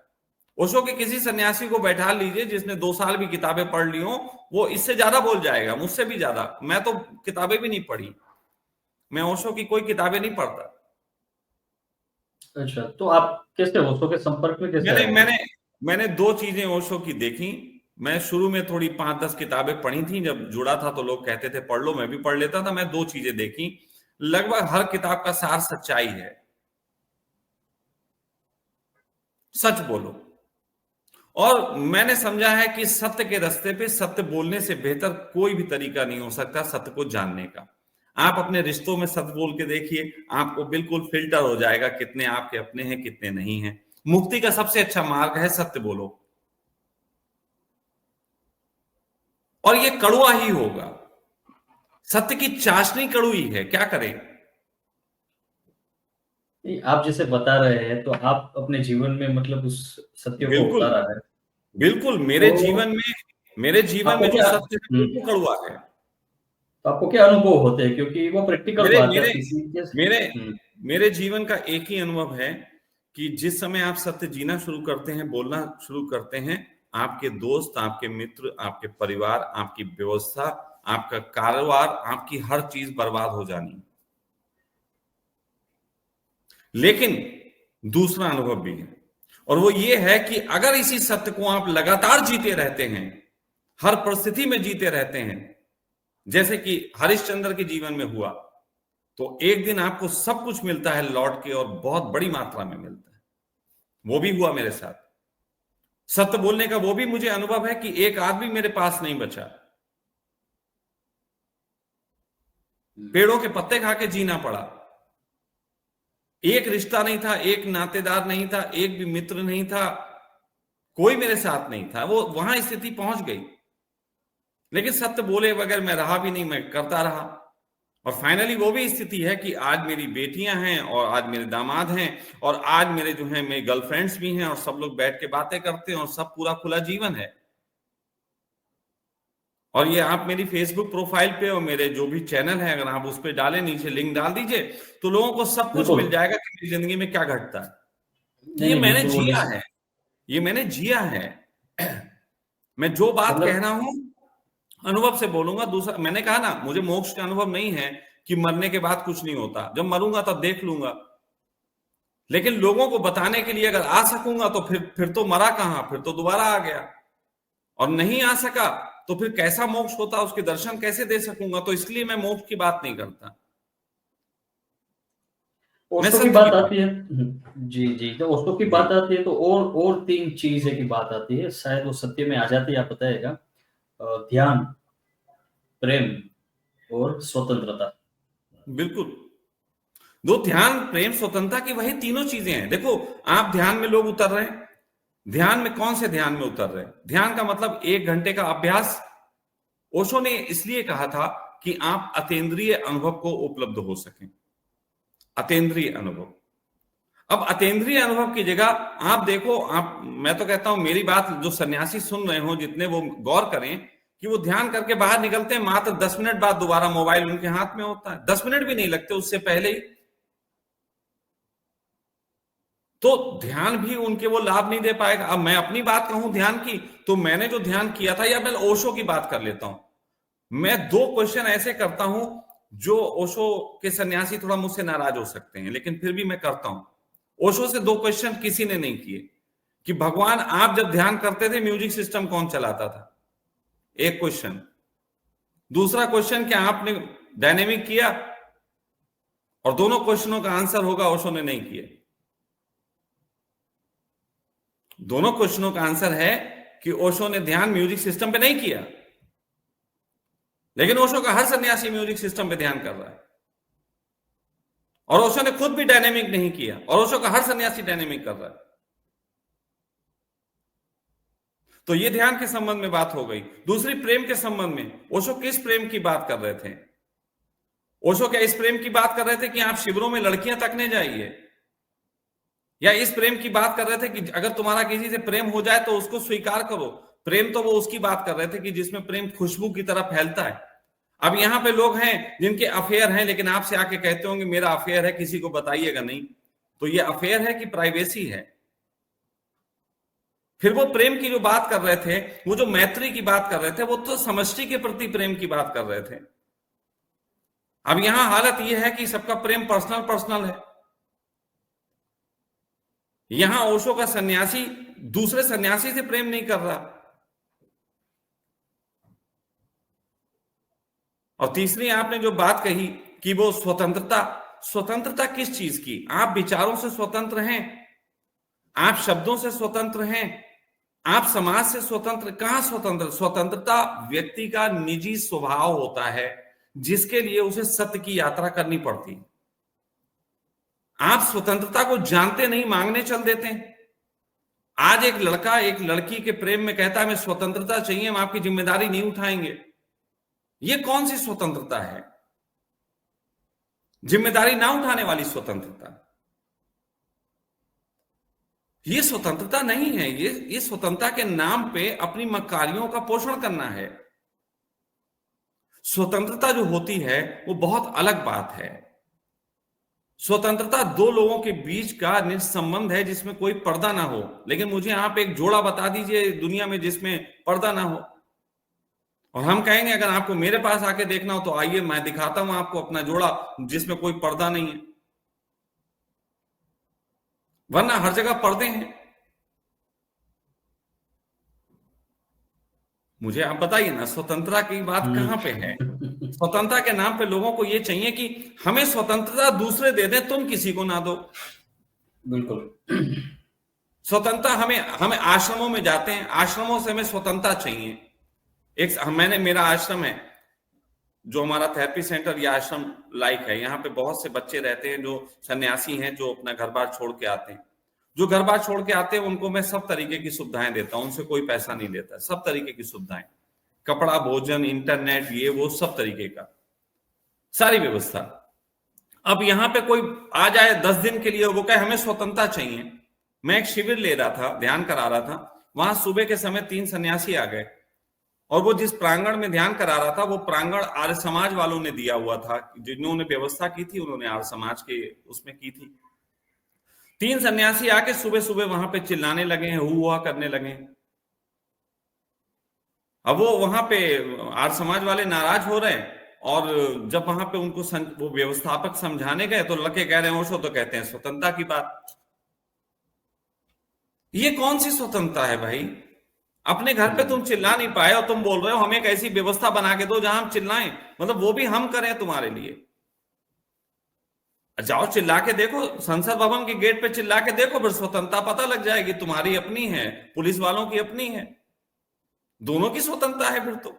ओशो के किसी सन्यासी को बैठा लीजिए जिसने 2 साल भी किताबें पढ़ ली हो, वो इससे ज्यादा बोल जाएगा, मुझसे भी ज्यादा। मैं तो किताबें भी नहीं पढ़ी, मैं ओशो की कोई किताबें नहीं पढ़ता। अच्छा, तो आप कैसे ओशो के संपर्क में कैसे मैंने आए थे? मैंने मैंने 2 चीजें ओशो की देखी। मैं शुरू में थोड़ी 5-10 किताबें पढ़ी थी, जब जुड़ा था तो लोग कहते थे पढ़ लो, मैं भी पढ़ लेता था। मैं 2 चीजें देखी, लगभग हर किताब का सार सच्चाई है। सच बोलो। और मैंने समझा है कि सत्य के रास्ते पे सत्य बोलने से बेहतर कोई भी तरीका नहीं हो सकता सत्य को जानने का। आप अपने रिश्तों में सत्य बोल के देखिए, आपको बिल्कुल फिल्टर हो जाएगा कितने आपके अपने हैं, कितने नहीं हैं। मुक्ति का सबसे अच्छा मार्ग है सत्य बोलो, और ये कड़वा ही होगा। सत्य की चाशनी कड़वी है, क्या करें? नहीं, आप जैसे बता रहे हैं तो आप अपने जीवन में मतलब उस सत्य को बिल्कुल, उतारा है। बिल्कुल। तो मेरे जीवन आपको में जो क्या सत्य है बिल्कुल कड़वा है। तो आपको क्या अनुभव होते हैं? क्योंकि वो प्रैक्टिकल मेरे बात है, मेरे आप किसी के मेरे मेरे जीवन का एक ही अनुभव है कि जिस समय आप सत्य जीना शुरू करते हैं, बोलना शुरू करते हैं, आपके दोस्त, आपके मित्र, आपके परिवार, आपकी व्यवस्था, आपका कारोबार, आपकी हर चीज बर्बाद हो जानी। लेकिन दूसरा अनुभव भी है, और वो ये है कि अगर इसी सत्य को आप लगातार जीते रहते हैं, हर परिस्थिति में जीते रहते हैं, जैसे कि हरिश्चंद्र के जीवन में हुआ, तो एक दिन आपको सब कुछ मिलता है लौट के, और बहुत बड़ी मात्रा में मिलता है। वो भी हुआ मेरे साथ। सत्य बोलने का वो भी मुझे अनुभव है कि एक आदमी मेरे पास नहीं बचा, पेड़ों के पत्ते खा के जीना पड़ा। एक रिश्ता नहीं था, एक नातेदार नहीं था, एक भी मित्र नहीं था, कोई मेरे साथ नहीं था। वो वहां स्थिति पहुंच गई, लेकिन सत्य बोले बगैर मैं रहा भी नहीं, मैं करता रहा। और फाइनली वो भी स्थिति है कि आज मेरी बेटियां हैं, और आज मेरे दामाद हैं, और आज मेरे जो हैं मेरे गर्लफ्रेंड्स भी हैं, और सब लोग बैठ के बातें करते हैं, और सब पूरा खुला जीवन है। और ये आप मेरी फेसबुक प्रोफाइल पे और मेरे जो भी चैनल है, अगर आप उस पर डालें, नीचे लिंक डाल दीजिए, तो लोगों को सब कुछ बिल्कुल। मिल जाएगा कि मेरी जिंदगी में क्या घटता है। नहीं, ये नहीं, मैंने बिल्कुल वो जिया है, ये मैंने जिया है। मैं जो बात कह मतलब रहा हूं अनुभव से बोलूंगा। दूसरा, मैंने कहा ना, मुझे मोक्ष का अनुभव नहीं है कि मरने के बाद कुछ नहीं होता, जब मरूंगा तब देख लूंगा। लेकिन लोगों को बताने के लिए अगर आ सकूंगा तो फिर तो मरा कहां, फिर तो दोबारा आ गया। और नहीं आ सका तो फिर कैसा मोक्ष होता, उसके दर्शन कैसे दे सकूंगा। तो इसलिए मैं मोक्ष की बात नहीं करता, मैं ओशो की सत्य की बात बात। आती है। जी, जी। तो ओशो की जी, बात आती है तो और 3 चीज़ें की बात आती है, शायद वो सत्य में आ जाती है, आप बताइएगा। ध्यान, प्रेम और स्वतंत्रता। बिल्कुल। दो, ध्यान, प्रेम, स्वतंत्रता की वही तीनों चीजें हैं। देखो, आप ध्यान में लोग उतर रहे हैं, ध्यान में कौन से ध्यान में उतर रहे हैं? ध्यान का मतलब 1 घंटे का अभ्यास। ओशो ने इसलिए कहा था कि आप अतीन्द्रिय अनुभव को उपलब्ध हो सकें, अतीन्द्रिय अनुभव। अब अतीन्द्रिय अनुभव की जगह आप देखो, आप, मैं तो कहता हूं मेरी बात जो सन्यासी सुन रहे हो जितने, वो गौर करें कि वो ध्यान करके बाहर निकलते हैं, मात्र 10 मिनट बाद दोबारा मोबाइल उनके हाथ में होता है। 10 मिनट भी नहीं लगते उससे पहले ही। तो ध्यान भी उनके वो लाभ नहीं दे पाएगा। अब मैं अपनी बात कहूं ध्यान की, तो मैंने जो ध्यान किया था, या मैं ओशो की बात कर लेता हूं। मैं 2 क्वेश्चन ऐसे करता हूं जो ओशो के सन्यासी थोड़ा मुझसे नाराज हो सकते हैं, लेकिन फिर भी मैं करता हूं। ओशो से 2 क्वेश्चन किसी ने नहीं किए कि भगवान, आप जब ध्यान करते थे म्यूजिक सिस्टम कौन चलाता था? एक क्वेश्चन। दूसरा क्वेश्चन, क्या आपने डायनेमिक किया? और दोनों क्वेश्चनों का आंसर होगा ओशो ने नहीं किया। दोनों क्वेश्चनों का आंसर है कि ओशो ने ध्यान म्यूजिक सिस्टम पे नहीं किया। लेकिन ओशो का हर सन्यासी म्यूजिक सिस्टम पे ध्यान कर रहा है, और ओशो ने खुद भी डायनेमिक नहीं किया, और ओशो का हर सन्यासी डायनेमिक कर रहा है। तो ये ध्यान के संबंध में बात हो गई। दूसरी, प्रेम के संबंध में ओशो किस प्रेम की बात कर रहे थे? ओशो क्या इस प्रेम की बात कर रहे थे कि आप शिविरों में लड़कियां तकने जाइए? या इस प्रेम की बात कर रहे थे कि अगर तुम्हारा किसी से प्रेम हो जाए तो उसको स्वीकार करो? प्रेम तो वो उसकी बात कर रहे थे कि जिसमें प्रेम खुशबू की तरह फैलता है। अब यहां पे लोग हैं जिनके अफेयर हैं, लेकिन आपसे आके कहते होंगे मेरा अफेयर है, किसी को बताइएगा नहीं। तो ये अफेयर है कि प्राइवेसी है? फिर वो प्रेम की जो बात कर रहे थे, वो जो मैत्री की बात कर रहे थे, वो तो समष्टि के प्रति प्रेम की बात कर रहे थे। अब यहां हालत यह है कि सबका प्रेम पर्सनल पर्सनल है। यहां ओशो का सन्यासी दूसरे सन्यासी से प्रेम नहीं कर रहा। और तीसरी, आपने जो बात कही कि वो स्वतंत्रता, स्वतंत्रता किस चीज की? आप विचारों से स्वतंत्र हैं, आप शब्दों से स्वतंत्र हैं, आप समाज से स्वतंत्र। कहां स्वतंत्र? स्वतंत्रता व्यक्ति का निजी स्वभाव होता है, जिसके लिए उसे सत्य की यात्रा करनी पड़ती है। आप स्वतंत्रता को जानते नहीं, मांगने चल देते हैं। आज एक लड़का एक लड़की के प्रेम में कहता है हमें स्वतंत्रता चाहिए, हम आपकी जिम्मेदारी नहीं उठाएंगे। ये कौन सी स्वतंत्रता है? जिम्मेदारी ना उठाने वाली स्वतंत्रता। ये स्वतंत्रता नहीं है। ये स्वतंत्रता के नाम पे अपनी मक्कारियों का पोषण करना है। स्वतंत्रता जो होती है वो बहुत अलग बात है। स्वतंत्रता दो लोगों के बीच का निज संबंध है जिसमें कोई पर्दा ना हो, लेकिन मुझे आप एक जोड़ा बता दीजिए दुनिया में जिसमें पर्दा ना हो, और हम कहेंगे अगर आपको मेरे पास आके देखना हो तो आइए मैं दिखाता हूं आपको अपना जोड़ा जिसमें कोई पर्दा नहीं है, वरना हर जगह पर्दे हैं। मुझे आप बताइए ना, स्वतंत्रता की बात कहां पे है? स्वतंत्रता के नाम पे लोगों को यह चाहिए कि हमें स्वतंत्रता दूसरे दे दें, तुम किसी को ना दो। बिल्कुल। स्वतंत्रता हमें हमें आश्रमों में जाते हैं, आश्रमों से हमें स्वतंत्रता चाहिए। मेरा आश्रम है जो हमारा थेरेपी सेंटर या आश्रम लाइक है, यहाँ पे बहुत से बच्चे रहते हैं जो सन्यासी हैं, जो अपना घर बार छोड़ के आते हैं। जो घर बार छोड़ के आते हैं उनको मैं सब तरीके की सुविधाएं देता हूं, उनसे कोई पैसा नहीं लेता, सब तरीके की सुविधाएं, कपड़ा, भोजन, इंटरनेट, ये वो सब तरीके का, सारी व्यवस्था। अब यहाँ पे कोई आ जाए 10 दिन के लिए, वो कहे हमें स्वतंत्रता चाहिए। मैं एक शिविर ले रहा था, ध्यान करा रहा था, वहां सुबह के समय 3 सन्यासी आ गए, और वो जिस प्रांगण में ध्यान करा रहा था वो प्रांगण आर्य समाज वालों ने दिया हुआ था, जिन्होंने व्यवस्था की थी उन्होंने आर्य समाज के उसमें की थी। 3 सन्यासी आके सुबह सुबह वहां पे चिल्लाने लगे हैं, हुआ करने लगे। अब वो वहां पे आर्य समाज वाले नाराज हो रहे हैं, और जब वहां पे उनको वो व्यवस्थापक समझाने गए तो लड़के कह रहे हैं ओशो तो कहते हैं स्वतंत्रता की बात। ये कौन सी स्वतंत्रता है भाई? अपने घर पे तुम चिल्ला नहीं पाए और तुम बोल रहे हो हमें एक ऐसी व्यवस्था बना के दो जहां हम चिल्लाएं, मतलब वो भी हम करें तुम्हारे लिए। जाओ चिल्ला के देखो, संसद भवन के गेट पे चिल्ला के देखो, फिर स्वतंत्रता पता लग जाएगी। तुम्हारी अपनी है, पुलिस वालों की अपनी है, दोनों की स्वतंत्रता है। फिर तो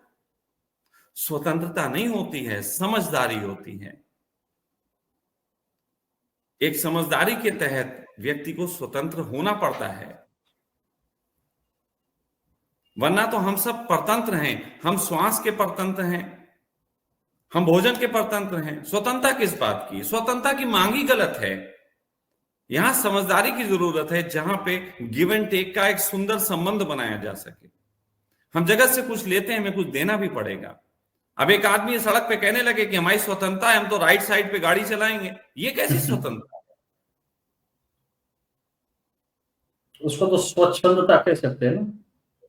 स्वतंत्रता नहीं होती है, समझदारी होती है। एक समझदारी के तहत व्यक्ति को स्वतंत्र होना पड़ता है, वरना तो हम सब परतंत्र हैं। हम श्वास के परतंत्र हैं, हम भोजन के परतंत्र हैं। स्वतंत्रता किस बात की? स्वतंत्रता की मांग ही गलत है। यहां समझदारी की जरूरत है, जहां पे गिव एंड टेक का एक सुंदर संबंध बनाया जा सके। हम जगत से कुछ लेते हैं, हमें कुछ देना भी पड़ेगा। अब एक आदमी सड़क पे कहने लगे कि हमारी स्वतंत्रता है, हम तो राइट साइड पे गाड़ी चलाएंगे, ये कैसी स्वतंत्रता? उसको तो स्वच्छंदता कह सकते हैं ना।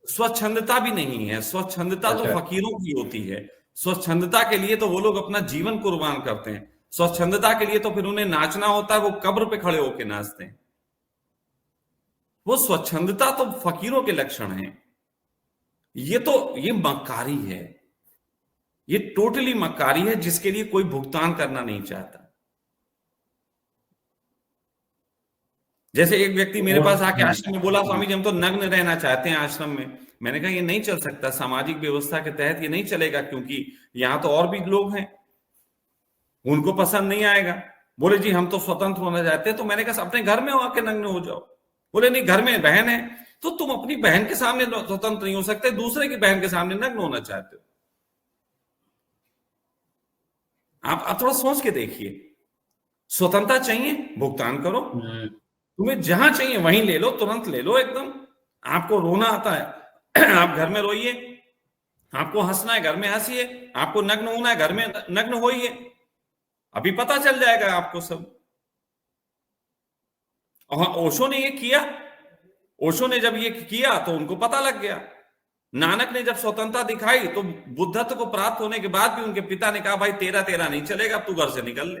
स्वच्छंदता भी नहीं है, स्वच्छंदता तो अच्छा। फकीरों की होती है। स्वच्छंदता के लिए तो वो लोग अपना जीवन कुर्बान करते हैं। स्वच्छंदता के लिए तो फिर उन्हें नाचना होता है, वो कब्र पे खड़े होकर नाचते हैं। वो स्वच्छंदता तो फकीरों के लक्षण हैं। ये मक्कारी है, ये टोटली मक्कारी है, जिसके लिए कोई भुगतान करना नहीं चाहता। जैसे एक व्यक्ति मेरे पास आके आश्रम में बोला, स्वामी जी हम तो नग्न रहना चाहते हैं आश्रम में। मैंने कहा ये नहीं चल सकता, सामाजिक व्यवस्था के तहत ये नहीं चलेगा, क्योंकि यहां तो और भी लोग हैं, उनको पसंद नहीं आएगा। बोले जी हम तो स्वतंत्र होना चाहते हैं। तो मैंने कहा अपने घर में हो आके नग्न हो जाओ। बोले नहीं, घर में बहन है तो तुम अपनी बहन के सामने स्वतंत्र नहीं हो सकते, दूसरे की बहन के सामने नग्न होना चाहते हो। आप थोड़ा सोच के देखिए। स्वतंत्रता चाहिए, भुगतान करो। तुम्हें जहां चाहिए वहीं ले लो, तुरंत ले लो एकदम। आपको रोना आता है आप घर में रोइए, आपको हंसना है घर में हंसिए, आपको नग्न होना है घर में नग्न होइए, अभी पता चल जाएगा आपको सब। और ओशो ने ये किया, ओशो ने जब ये किया तो उनको पता लग गया। नानक ने जब स्वतंत्रता दिखाई तो बुद्धत्व को प्राप्त होने के बाद भी उनके पिता ने कहा भाई तेरा तेरा नहीं चलेगा, तू घर से निकल ले।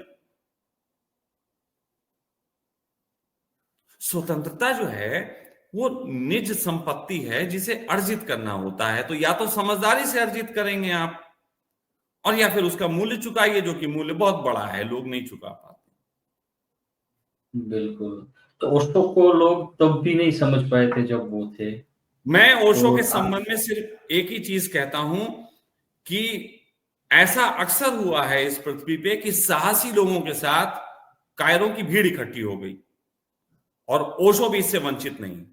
स्वतंत्रता जो है वो निज संपत्ति है, जिसे अर्जित करना होता है। तो या तो समझदारी से अर्जित करेंगे आप, और या फिर उसका मूल्य चुकाइए, जो कि मूल्य बहुत बड़ा है, लोग नहीं चुका पाते। बिल्कुल। तो ओशो को लोग तब भी नहीं समझ पाए थे जब वो थे। मैं ओशो तो के संबंध में सिर्फ एक ही चीज कहता हूं कि ऐसा अक्सर हुआ है इस पृथ्वी पे कि साहसी लोगों के साथ कायरों की भीड़ इकट्ठी हो गई, और ओशो भी इससे वंचित नहीं।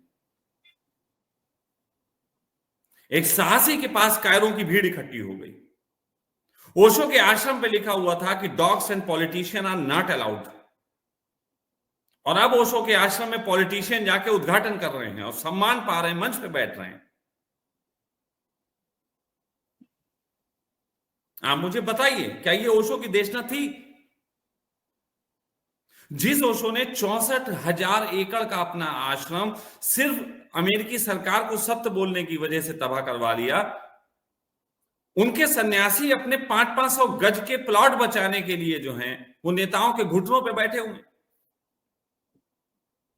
एक साहसी के पास कायरों की भीड़ इकट्ठी हो गई। ओशो के आश्रम पे लिखा हुआ था कि dogs and politician are not allowed, और अब ओशो के आश्रम में पॉलिटिशियन जाके उद्घाटन कर रहे हैं और सम्मान पा रहे हैं, मंच पे बैठ रहे हैं। आप मुझे बताइए, क्या ये ओशो की देशना थी? जिस ओशो ने 64,000 एकड़ का अपना आश्रम सिर्फ अमेरिकी सरकार को सत्य बोलने की वजह से तबाह करवा लिया, उनके सन्यासी अपने 500-500 गज के प्लॉट बचाने के लिए जो हैं वो नेताओं के घुटनों पे बैठे हुए।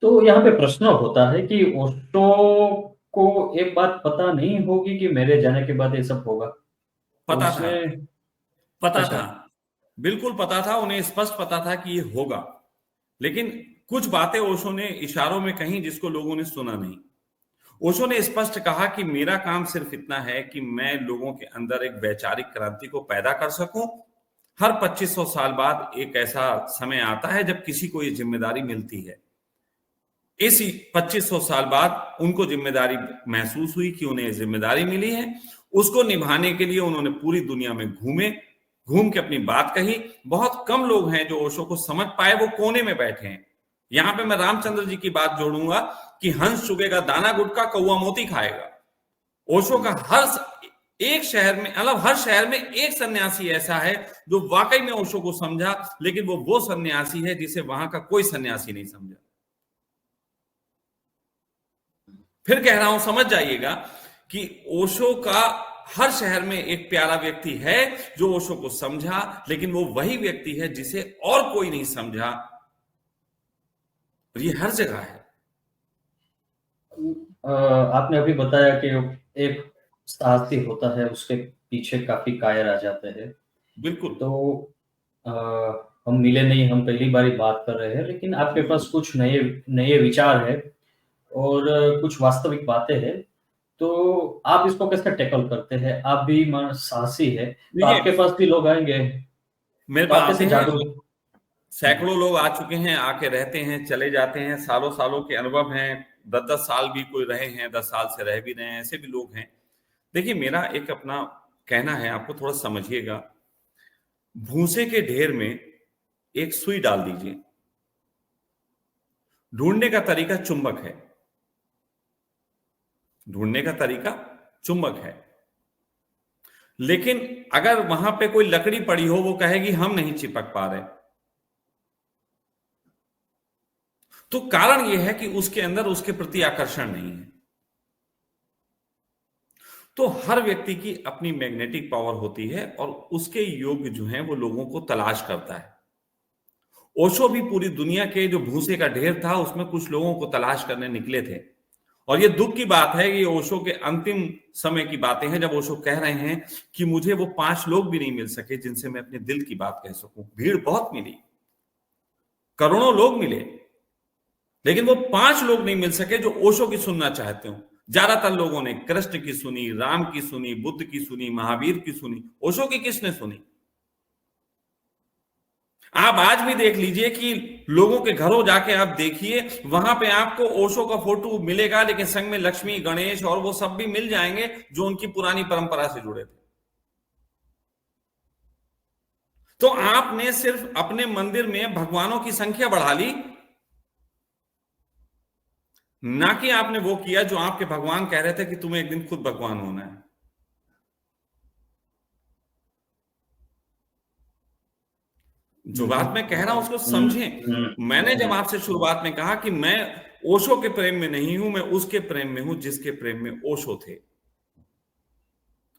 तो यहाँ पे प्रश्न होता है कि ओशो को एक बात पता नहीं होगी कि मेरे जाने के बाद ये सब होगा? तो पता था, उसने पता अच्छा। था, बिल्कुल पता था, उन्हें स्पष्ट पता था कि ये होगा। लेकिन कुछ बातें ओशो ने इशारों में कही जिसको लोगों ने सुना नहीं। ओशो ने स्पष्ट कहा कि मेरा काम सिर्फ इतना है कि मैं लोगों के अंदर एक वैचारिक क्रांति को पैदा कर सकूं। हर 2500 साल बाद एक ऐसा समय आता है जब किसी को ये जिम्मेदारी मिलती है। इस 2500 साल बाद उनको जिम्मेदारी महसूस हुई कि उन्हें जिम्मेदारी मिली है। उसको निभाने के लिए उन्होंने पूरी दुनिया में घूम के अपनी बात कही। बहुत कम लोग हैं जो ओशो को समझ पाए, वो कोने में बैठे हैं। यहां पे मैं रामचंद्र जी की बात जोड़ूंगा कि हंस चुगेगा दाना गुटका, कौवा मोती खाएगा। ओशो का एक शहर में, मतलब हर शहर में एक सन्यासी ऐसा है जो वाकई में ओशो को समझा, लेकिन वो सन्यासी है जिसे वहां का कोई सन्यासी नहीं समझा। फिर कह रहा हूं, समझ जाइएगा कि ओशो का हर शहर में एक प्यारा व्यक्ति है जो ओशो को समझा, लेकिन वो वही व्यक्ति है जिसे और कोई नहीं समझा। और ये हर जगह है। आपने अभी बताया कि एक साहसी होता है, उसके पीछे काफ़ी कायर आ जाते हैं। बिल्कुल। तो अ, हम मिले नहीं, हम पहली बार ही बात कर रहे हैं, लेकिन आपके पास कुछ नए नए विचार हैं और कुछ वास्तविक बातें हैं। तो आप इसको कैसे टैकल करते हैं? आप भी साहसी हैं, तो देखिए, आपके पास भी लोग आएँगे, मेरे तो पास आप आते कैसे हैं, जादू सैकड़ों लोग आ चुके हैं, आके रहते हैं, चले जाते हैं, सालों सालों के अनुभव हैं। 10-10 साल भी कोई रहे हैं, 10 साल से रह भी रहे हैं, ऐसे भी लोग हैं। देखिए, मेरा एक अपना कहना है, आपको थोड़ा समझिएगा। भूसे के ढेर में एक सुई डाल दीजिए। ढूंढने का तरीका चुंबक है। ढूंढने का तरीका चुंबक है। लेकिन अगर वहां पे कोई लकड़ी पड़ी हो, वो कहेगी हम नहीं चिपक पा रहे। तो कारण यह है कि उसके अंदर उसके प्रति आकर्षण नहीं है। तो हर व्यक्ति की अपनी मैग्नेटिक पावर होती है और उसके योग जो हैं वो लोगों को तलाश करता है। ओशो भी पूरी दुनिया के जो भूसे का ढेर था उसमें कुछ लोगों को तलाश करने निकले थे। और ये दुख की बात है कि ओशो के अंतिम समय की बातें हैं, जब ओशो कह रहे हैं कि मुझे वो 5 लोग भी नहीं मिल सके जिनसे मैं अपने दिल की बात कह सकूं। भीड़ बहुत मिली, करोड़ों लोग मिले, लेकिन वो 5 लोग नहीं मिल सके जो ओशो की सुनना चाहते हो। ज्यादातर लोगों ने कृष्ण की सुनी, राम की सुनी, बुद्ध की सुनी, महावीर की सुनी। ओशो की किसने सुनी? आप आज भी देख लीजिए कि लोगों के घरों जाके आप देखिए, वहां पे आपको ओशो का फोटो मिलेगा, लेकिन संग में लक्ष्मी, गणेश और वो सब भी मिल जाएंगे जो उनकी पुरानी परंपरा से जुड़े थे। तो आपने सिर्फ अपने मंदिर में भगवानों की संख्या बढ़ा ली, ना कि आपने वो किया जो आपके भगवान कह रहे थे कि तुम्हें एक दिन खुद भगवान होना है। जो बात मैं कह रहा हूं उसको समझें। मैंने जब आपसे शुरुआत में कहा कि मैं ओशो के प्रेम में नहीं हूं, मैं उसके प्रेम में हूं जिसके प्रेम में ओशो थे।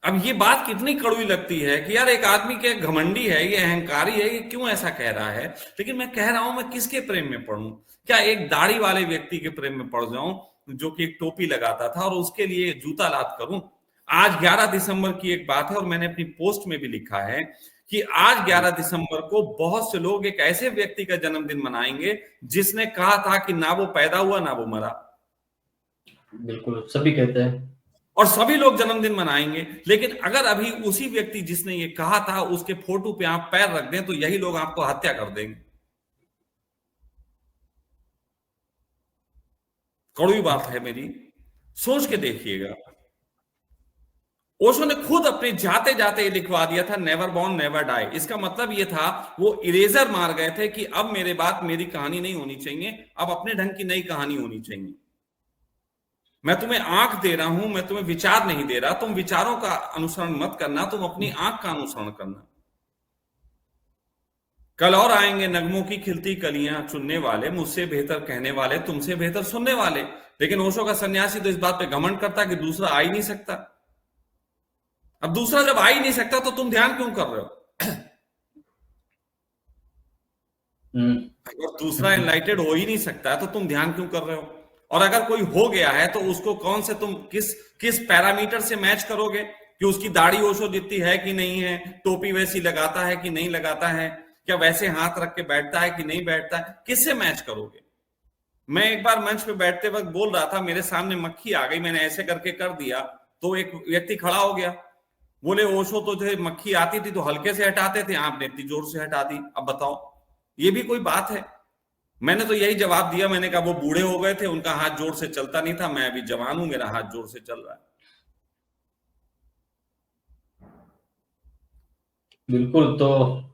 अब ये बात कितनी कड़वी लगती है कि यार एक आदमी के घमंडी है, ये अहंकारी है, ये क्यों ऐसा कह रहा है। लेकिन मैं कह रहा हूं, मैं किसके प्रेम में पड़ूं? क्या एक दाढ़ी वाले व्यक्ति के प्रेम में पड़ जाऊं जो कि एक टोपी लगाता था और उसके लिए जूता लात करूं? आज 11 दिसंबर की एक बात है और मैंने अपनी पोस्ट में भी लिखा है कि आज 11 दिसंबर को बहुत से लोग एक ऐसे व्यक्ति का जन्मदिन मनाएंगे जिसने कहा था कि ना वो पैदा हुआ ना वो मरा। बिल्कुल, सभी कहते हैं। और सभी लोग जन्मदिन मनाएंगे, लेकिन अगर अभी उसी व्यक्ति जिसने ये कहा था उसके फोटो पे आप पैर रख दें तो यही लोग आपको हत्या कर देंगे। कड़वी बात है मेरी, सोच के देखिएगा। ओशो ने खुद अपने जाते जाते लिखवा दिया था, नेवर बॉर्न नेवर डाई। इसका मतलब ये था, वो इरेजर मार गए थे कि अब मेरे बाद मेरी कहानी नहीं होनी चाहिए, अब अपने ढंग की नई कहानी होनी चाहिए। मैं तुम्हें आंख दे रहा हूं, मैं तुम्हें विचार नहीं दे रहा। तुम विचारों का अनुसरण मत करना, तुम अपनी आंख का अनुसरण करना। कल और आएंगे नगमों की खिलती कलियां चुनने वाले, मुझसे बेहतर कहने वाले, तुमसे बेहतर सुनने वाले। लेकिन ओशो का सन्यासी तो इस बात पे घमंड करता कि दूसरा आ ही नहीं सकता। अब दूसरा जब आ ही नहीं सकता तो तुम ध्यान क्यों कर रहे हो? अगर दूसरा एनलाइटेड हो ही नहीं सकता है तो तुम ध्यान क्यों कर रहे हो? और अगर कोई हो गया है तो उसको कौन से तुम किस किस पैरामीटर से मैच करोगे कि उसकी दाढ़ी ओशो जितनी है कि नहीं है, टोपी वैसी लगाता है कि नहीं लगाता है, क्या वैसे हाथ रख के बैठता है कि नहीं बैठता है, किससे मैच करोगे? मैं एक बार मंच पे बैठते वक्त बोल रहा था, मेरे सामने मक्खी आ गई, मैंने ऐसे करके कर दिया तो एक व्यक्ति खड़ा हो गया, बोले ओशो तो जो मक्खी आती थी तो हल्के से हटाते थे, आपने इतनी जोर से हटा दी, अब बताओ ये भी कोई बात है? मैंने तो यही जवाब दिया, मैंने कहा वो बूढ़े हो गए थे, उनका हाथ जोर से चलता नहीं था, मैं अभी जवान हूं, मेरा हाथ जोर से चल रहा है। बिल्कुल। तो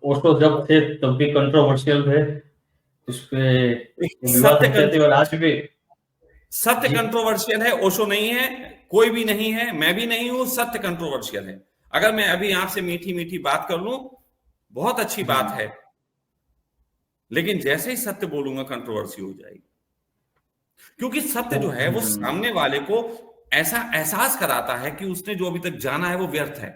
ओशो जब थे तब भी कंट्रोवर्शियल थे, उस पे विवाद सत्य होते थे और आज भी। सत्य जी। कंट्रोवर्शियल है, ओशो नहीं है, कोई भी नहीं है, मैं भी नहीं हूं, सत्य कंट्रोवर्शियल है। अगर मैं अभी आपसे मीठी मीठी बात कर लूं, बहुत अच्छी बात है, लेकिन जैसे ही सत्य बोलूंगा कंट्रोवर्सी हो जाएगी। क्योंकि सत्य जो है वो सामने वाले को ऐसा एहसास कराता है कि उसने जो अभी तक जाना है वो व्यर्थ है।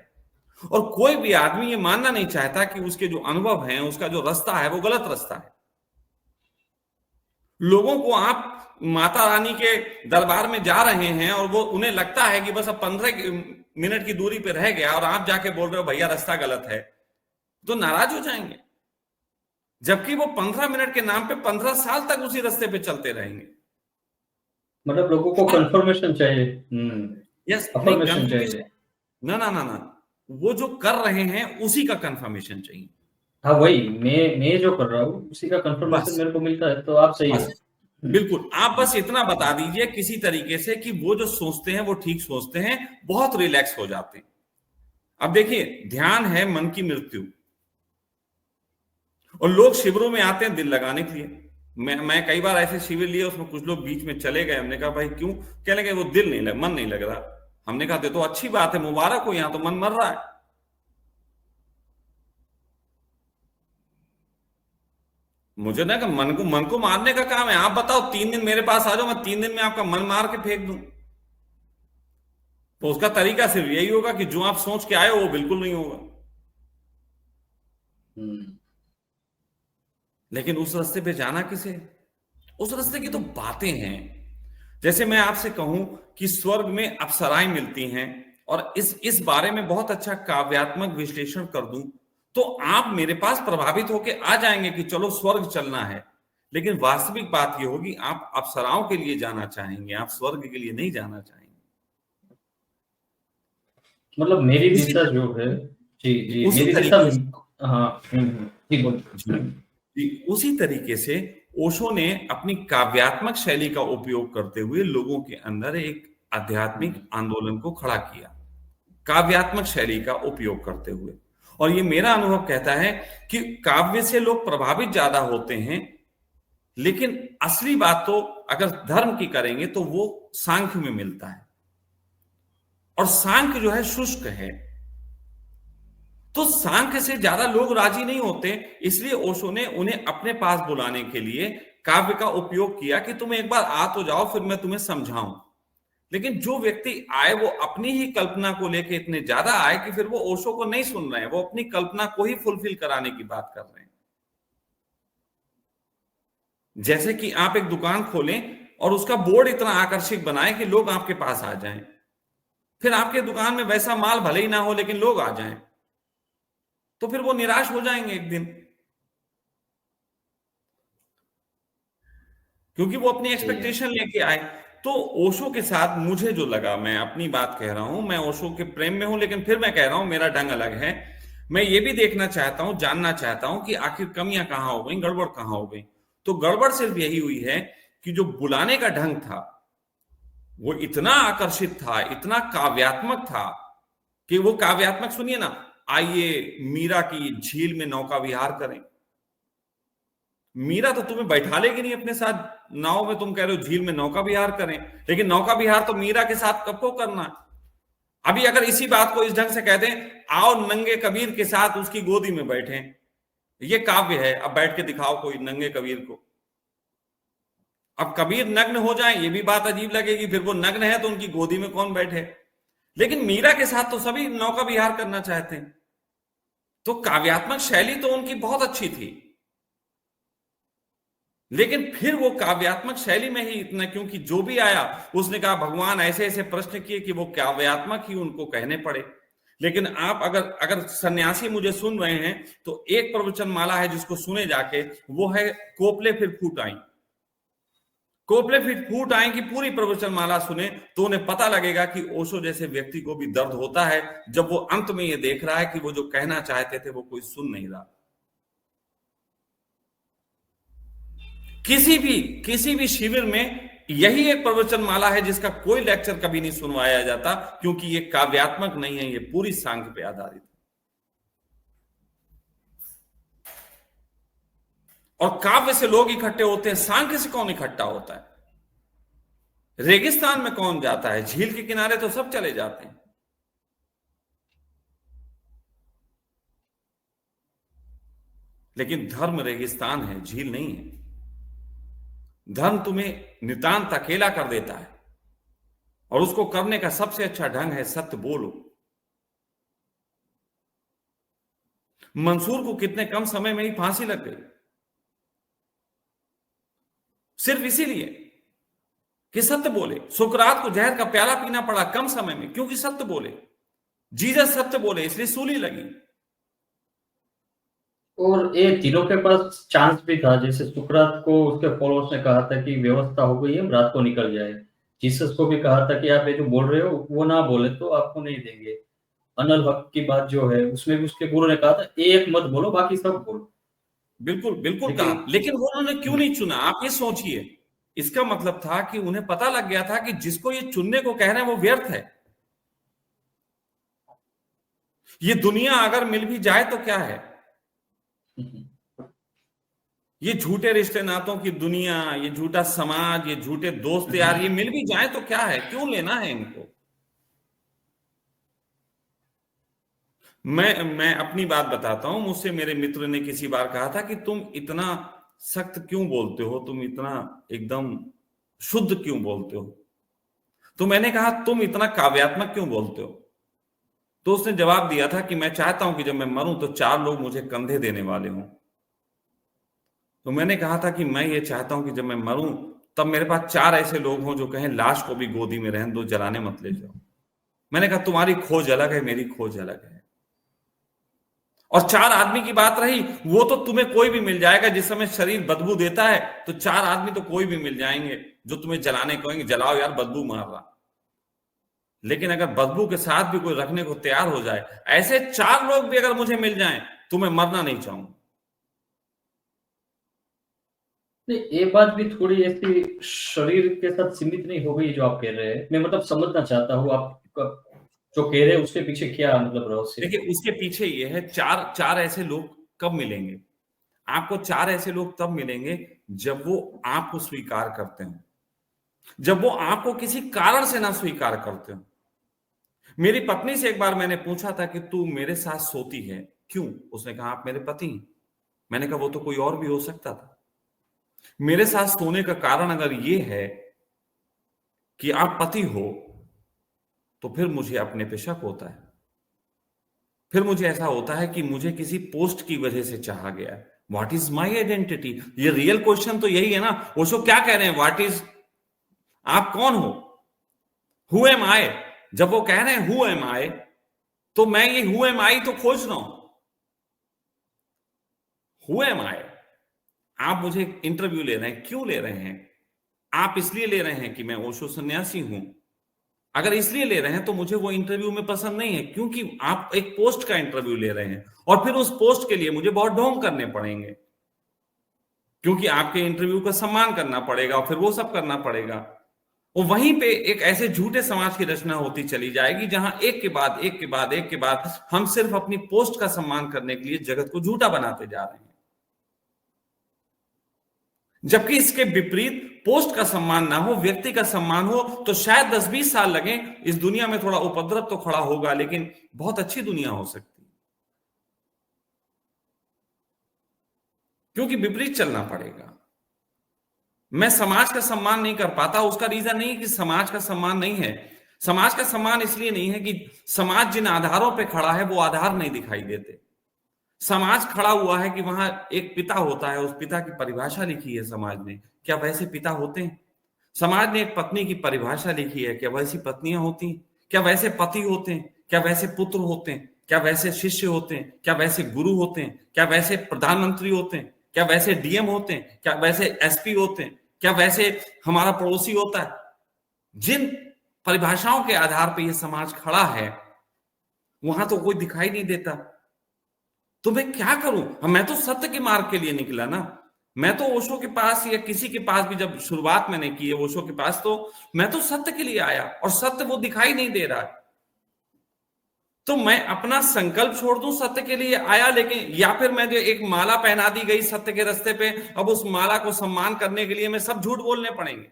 और कोई भी आदमी ये मानना नहीं चाहता कि उसके जो अनुभव हैं, उसका जो रास्ता है वो गलत रास्ता है। लोगों को आप माता रानी के दरबार में जा रहे हैं और वो उन्हें लगता है कि बस अब 15 मिनट की दूरी पे रह गया और आप जाके बोल रहे हो भैया रास्ता गलत है, तो नाराज हो जाएंगे। जबकि वो 15 मिनट के नाम पे 15 साल तक उसी रास्ते पे चलते रहेंगे। मतलब लोगों को और कंफर्मेशन चाहिए। यस, नहीं अफर्मेशन कंफर्मेशन, चाहिए। ना ना ना ना, वो जो कर रहे हैं उसी का कंफर्मेशन चाहिए। हाँ, वही मैं जो कर रहा हूँ उसी का कंफर्मेशन बस मेरे को मिलता है तो आप सही हो। बस बिल्कुल, आप बस इतना बता दीजिए किसी तरीके से कि वो जो सोचते हैं वो ठीक सोचते हैं, बहुत रिलैक्स हो जाते हैं। अब देखिए, ध्यान है मन की मृत्यु, और लोग शिविरों में आते हैं दिल लगाने के लिए। मैं कई बार ऐसे शिविर लिए, उसमें कुछ लोग बीच में चले गए, हमने कहा भाई क्यों? कहने लगे वो दिल नहीं लग, मन नहीं लग रहा। हमने कहा तो अच्छी बात है, मुबारक हो, यहां तो मन मर रहा है। मुझे ना कि मन को मारने का काम है, आप बताओ 3 दिन मेरे पास आ जाओ, मैं 3 दिन में आपका मन मार के फेंक दूं। तो उसका तरीका सिर्फ यही होगा कि जो आप सोच के आए हो वो बिल्कुल नहीं होगा। लेकिन उस रास्ते पे जाना किसे? उस रास्ते की तो बातें हैं। जैसे मैं आपसे कहूं कि स्वर्ग में अप्सराएं मिलती हैं, और इस बारे में बहुत अच्छा काव्यात्मक विश्लेषण कर दूं तो आप मेरे पास प्रभावित होकर आ जाएंगे कि चलो स्वर्ग चलना है। लेकिन वास्तविक बात यह होगी, आप अप्सराओं के लिए जाना चाहेंगे, आप स्वर्ग के लिए नहीं जाना चाहेंगे। मतलब मेरी उसी दिशा जो है। जी, जी, उसी मेरी दिशा। तरीके से हाँ, जी, जी, बोलिए। जी, उसी तरीके से ओशो ने अपनी काव्यात्मक शैली का उपयोग करते हुए लोगों के अंदर एक आध्यात्मिक आंदोलन को खड़ा किया, काव्यात्मक शैली का उपयोग करते हुए। और ये मेरा अनुभव कहता है कि काव्य से लोग प्रभावित ज्यादा होते हैं, लेकिन असली बात तो अगर धर्म की करेंगे तो वो सांख्य में मिलता है, और सांख्य जो है शुष्क है। तो सांख्य से ज्यादा लोग राजी नहीं होते, इसलिए ओशो ने उन्हें अपने पास बुलाने के लिए काव्य का उपयोग किया कि तुम एक बार आ तो जाओ, फिर मैं तुम्हें समझाऊं। लेकिन जो व्यक्ति आए वो अपनी ही कल्पना को लेकर इतने ज्यादा आए कि फिर वो ओशो को नहीं सुन रहे हैं, वो अपनी कल्पना को ही फुलफिल कराने की बात कर रहे हैं। जैसे कि आप एक दुकान खोलें और उसका बोर्ड इतना आकर्षक बनाएं कि लोग आपके पास आ जाएं, फिर आपके दुकान में वैसा माल भले ही ना हो लेकिन लोग आ जाएं, तो फिर वो निराश हो जाएंगे एक दिन, क्योंकि वो अपनी सही है। एक्सपेक्टेशन लेके आए। तो ओशो के साथ मुझे जो लगा, मैं अपनी बात कह रहा हूं, मैं ओशो के प्रेम में हूं, लेकिन फिर मैं कह रहा हूं मेरा ढंग अलग है। मैं ये भी देखना चाहता हूं, जानना चाहता हूं कि आखिर कमियां कहां हो गई, गड़बड़ कहां हो गई। तो गड़बड़ सिर्फ यही हुई है कि जो बुलाने का ढंग था वो इतना आकर्षित था, इतना काव्यात्मक था कि वो काव्यात्मक, सुनिए ना, आइए मीरा की झील में नौका विहार करें। मीरा तो तुम्हें बैठा लेगी नहीं अपने साथ नाव में, तुम कह रहे हो झील में नौका विहार करें, लेकिन नौका विहार तो मीरा के साथ कब को करना। अभी अगर इसी बात को इस ढंग से कह दें, आओ नंगे कबीर के साथ उसकी गोदी में बैठे, ये काव्य है, अब बैठ के दिखाओ कोई नंगे कबीर को। अब कबीर नग्न हो जाए ये भी बात अजीब लगेगी, फिर वो नग्न है तो उनकी गोदी में कौन बैठे। लेकिन मीरा के साथ तो सभी नौका विहार करना चाहते हैं, तो काव्यात्मक शैली तो उनकी बहुत अच्छी थी, लेकिन फिर वो काव्यात्मक शैली में ही इतना, क्योंकि जो भी आया उसने कहा भगवान ऐसे ऐसे प्रश्न किए कि वो काव्यात्मक ही उनको कहने पड़े। लेकिन आप अगर सन्यासी मुझे सुन रहे हैं तो एक प्रवचन माला है जिसको सुने जाके, वो है कोपले फिर फूट आई। कोपले फिर फूट आई की पूरी प्रवचन माला सुने तो उन्हें पता लगेगा कि ओशो जैसे व्यक्ति को भी दर्द होता है जब वो अंत में ये देख रहा है कि वो जो कहना चाहते थे वो कोई सुन नहीं रहा। किसी भी शिविर में यही एक प्रवचन माला है जिसका कोई लेक्चर कभी नहीं सुनवाया जाता, क्योंकि ये काव्यात्मक नहीं है, ये पूरी सांख्य पे आधारित है। और काव्य से लोग इकट्ठे होते हैं, सांख्य से कौन इकट्ठा होता है? रेगिस्तान में कौन जाता है? झील के किनारे तो सब चले जाते हैं। लेकिन धर्म रेगिस्तान है, झील नहीं है। धर्म तुम्हें नितांत अकेला कर देता है, और उसको करने का सबसे अच्छा ढंग है सत्य बोलो। मंसूर को कितने कम समय में ही फांसी लग गई, सिर्फ इसीलिए कि सत्य बोले। सुकरात को जहर का प्याला पीना पड़ा कम समय में, क्योंकि सत्य बोले। जीसस सत्य बोले, इसलिए सूली लगी। और ये तीनों के पास चांस भी था, जैसे सुकरात को उसके फॉलोअर्स ने कहा था कि व्यवस्था हो गई है, रात को निकल जाए। जीसस को भी कहा था कि आप ये जो बोल रहे हो वो ना बोले तो आपको नहीं देंगे। अनल हक की बात जो है उसमें भी उसके गुरु ने कहा था एक मत बोलो, बाकी सब बोलो। बिल्कुल बिल्कुल कहा, लेकिन वो उन्होंने क्यों नहीं चुना? आप ये सोचिए। इसका मतलब था कि उन्हें पता लग गया था कि जिसको ये चुनने को कह रहे हैं वो व्यर्थ है। ये दुनिया अगर मिल भी जाए तो क्या है? ये झूठे रिश्ते नातों की दुनिया, ये झूठा समाज, ये झूठे दोस्त यार, ये मिल भी जाए तो क्या है? क्यों लेना है इनको? मैं अपनी बात बताता हूं। मुझसे मेरे मित्र ने किसी बार कहा था कि तुम इतना सख्त क्यों बोलते हो, तुम इतना एकदम शुद्ध क्यों बोलते हो? तो मैंने कहा तुम इतना काव्यात्मक क्यों बोलते हो? तो उसने जवाब दिया था कि मैं चाहता हूं कि जब मैं मरूं तो 4 लोग मुझे कंधे देने वाले हों। तो मैंने कहा था कि मैं ये चाहता हूं कि जब मैं मरूं तब मेरे पास 4 ऐसे लोग हों जो कहें लाश को भी गोदी में रहने दो, जलाने मत ले जाओ। मैंने कहा तुम्हारी खोज अलग है, मेरी खोज अलग है। और 4 आदमी की बात रही, वो तो तुम्हें कोई भी मिल जाएगा। जिस समय शरीर बदबू देता है तो 4 आदमी तो कोई भी मिल जाएंगे जो तुम्हें जलाने कहेंगे, जलाओ यार बदबू मार रहा। लेकिन अगर बदबू के साथ भी कोई रखने को तैयार हो जाए, ऐसे 4 लोग भी अगर मुझे मिल जाएं तो मैं मरना नहीं चाहूंगा। नहीं, ये बात भी थोड़ी ऐसी शरीर के साथ सीमित नहीं हो गई जो आप कह रहे हैं। मैं मतलब समझना चाहता हूँ आप जो कह रहे हैं उसके पीछे क्या मतलब रहस्य है? देखिए उसके पीछे ये है, 4 ऐसे लोग कब मिलेंगे आपको? 4 ऐसे लोग तब मिलेंगे जब वो आपको स्वीकार करते हो, जब वो आपको किसी कारण से ना स्वीकार करते हो। मेरी पत्नी से एक बार मैंने पूछा था कि तू मेरे साथ सोती है क्यों? उसने कहा आप मेरे पति हैं। मैंने कहा वो तो कोई और भी हो सकता था। मेरे साथ सोने का कारण अगर ये है कि आप पति हो तो फिर मुझे अपने पे शक होता है। फिर मुझे ऐसा होता है कि मुझे किसी पोस्ट की वजह से चाहा गया है। What is my identity? ये रियल क्वेश्चन तो यही है ना। ओशो क्या कह रहे हैं? व्हाट इज, आप कौन हो? हु एम आई? जब वो कह रहे हैं हु एम आई, तो मैं ये हु एम आई तो खोज रहा हूं। हु एम आई? आप मुझे इंटरव्यू ले रहे हैं, क्यों ले रहे हैं? आप इसलिए ले रहे हैं कि मैं ओशो सन्यासी हूं। अगर इसलिए ले रहे हैं तो मुझे वो इंटरव्यू में पसंद नहीं है, क्योंकि आप एक पोस्ट का इंटरव्यू ले रहे हैं और फिर उस पोस्ट के लिए मुझे बहुत ढोंग करने पड़ेंगे, क्योंकि आपके इंटरव्यू का सम्मान करना पड़ेगा और फिर वो सब करना पड़ेगा। और वहीं पे एक ऐसे झूठे समाज की रचना होती चली जाएगी जहां एक के बाद एक के बाद एक के बाद हम सिर्फ अपनी पोस्ट का सम्मान करने के लिए जगत को झूठा बनाते जा रहे हैं। जबकि इसके विपरीत पोस्ट का सम्मान ना हो, व्यक्ति का सम्मान हो, तो शायद 10-20 साल लगे। इस दुनिया में थोड़ा उपद्रव तो खड़ा होगा, लेकिन बहुत अच्छी दुनिया हो सकती है। क्योंकि विपरीत चलना पड़ेगा। मैं समाज का सम्मान नहीं कर पाता, उसका रीजन नहीं है कि समाज का सम्मान नहीं है। समाज का सम्मान इसलिए नहीं है कि समाज जिन आधारों पे खड़ा है वो आधार नहीं दिखाई देते। समाज खड़ा हुआ है कि वहां एक पिता होता है, उस पिता की परिभाषा लिखी है समाज ने, क्या वैसे पिता होते हैं? समाज ने एक पत्नी की परिभाषा लिखी है, क्या वैसी पत्नियां होती हैं? क्या वैसे पति होते हैं? क्या वैसे पुत्र होते हैं? क्या वैसे शिष्य होते हैं? क्या वैसे गुरु होते हैं? क्या वैसे प्रधानमंत्री होते हैं? क्या वैसे डीएम होते हैं? क्या वैसे एसपी होते हैं? क्या वैसे हमारा पड़ोसी होता है? जिन परिभाषाओं के आधार पर यह समाज खड़ा है वहां तो कोई दिखाई नहीं देता। तो मैं क्या करूं? मैं तो सत्य के मार्ग के लिए निकला ना। मैं तो ओशो के पास या किसी के पास भी जब शुरुआत मैंने की है ओशो के पास, तो मैं तो सत्य के लिए आया और सत्य वो दिखाई नहीं दे रहा है। तो मैं अपना संकल्प छोड़ दूं सत्य के लिए आया, लेकिन या फिर मैं जो एक माला पहना दी गई सत्य के रास्ते पे, अब उस माला को सम्मान करने के लिए मैं सब झूठ बोलने पड़ेंगे।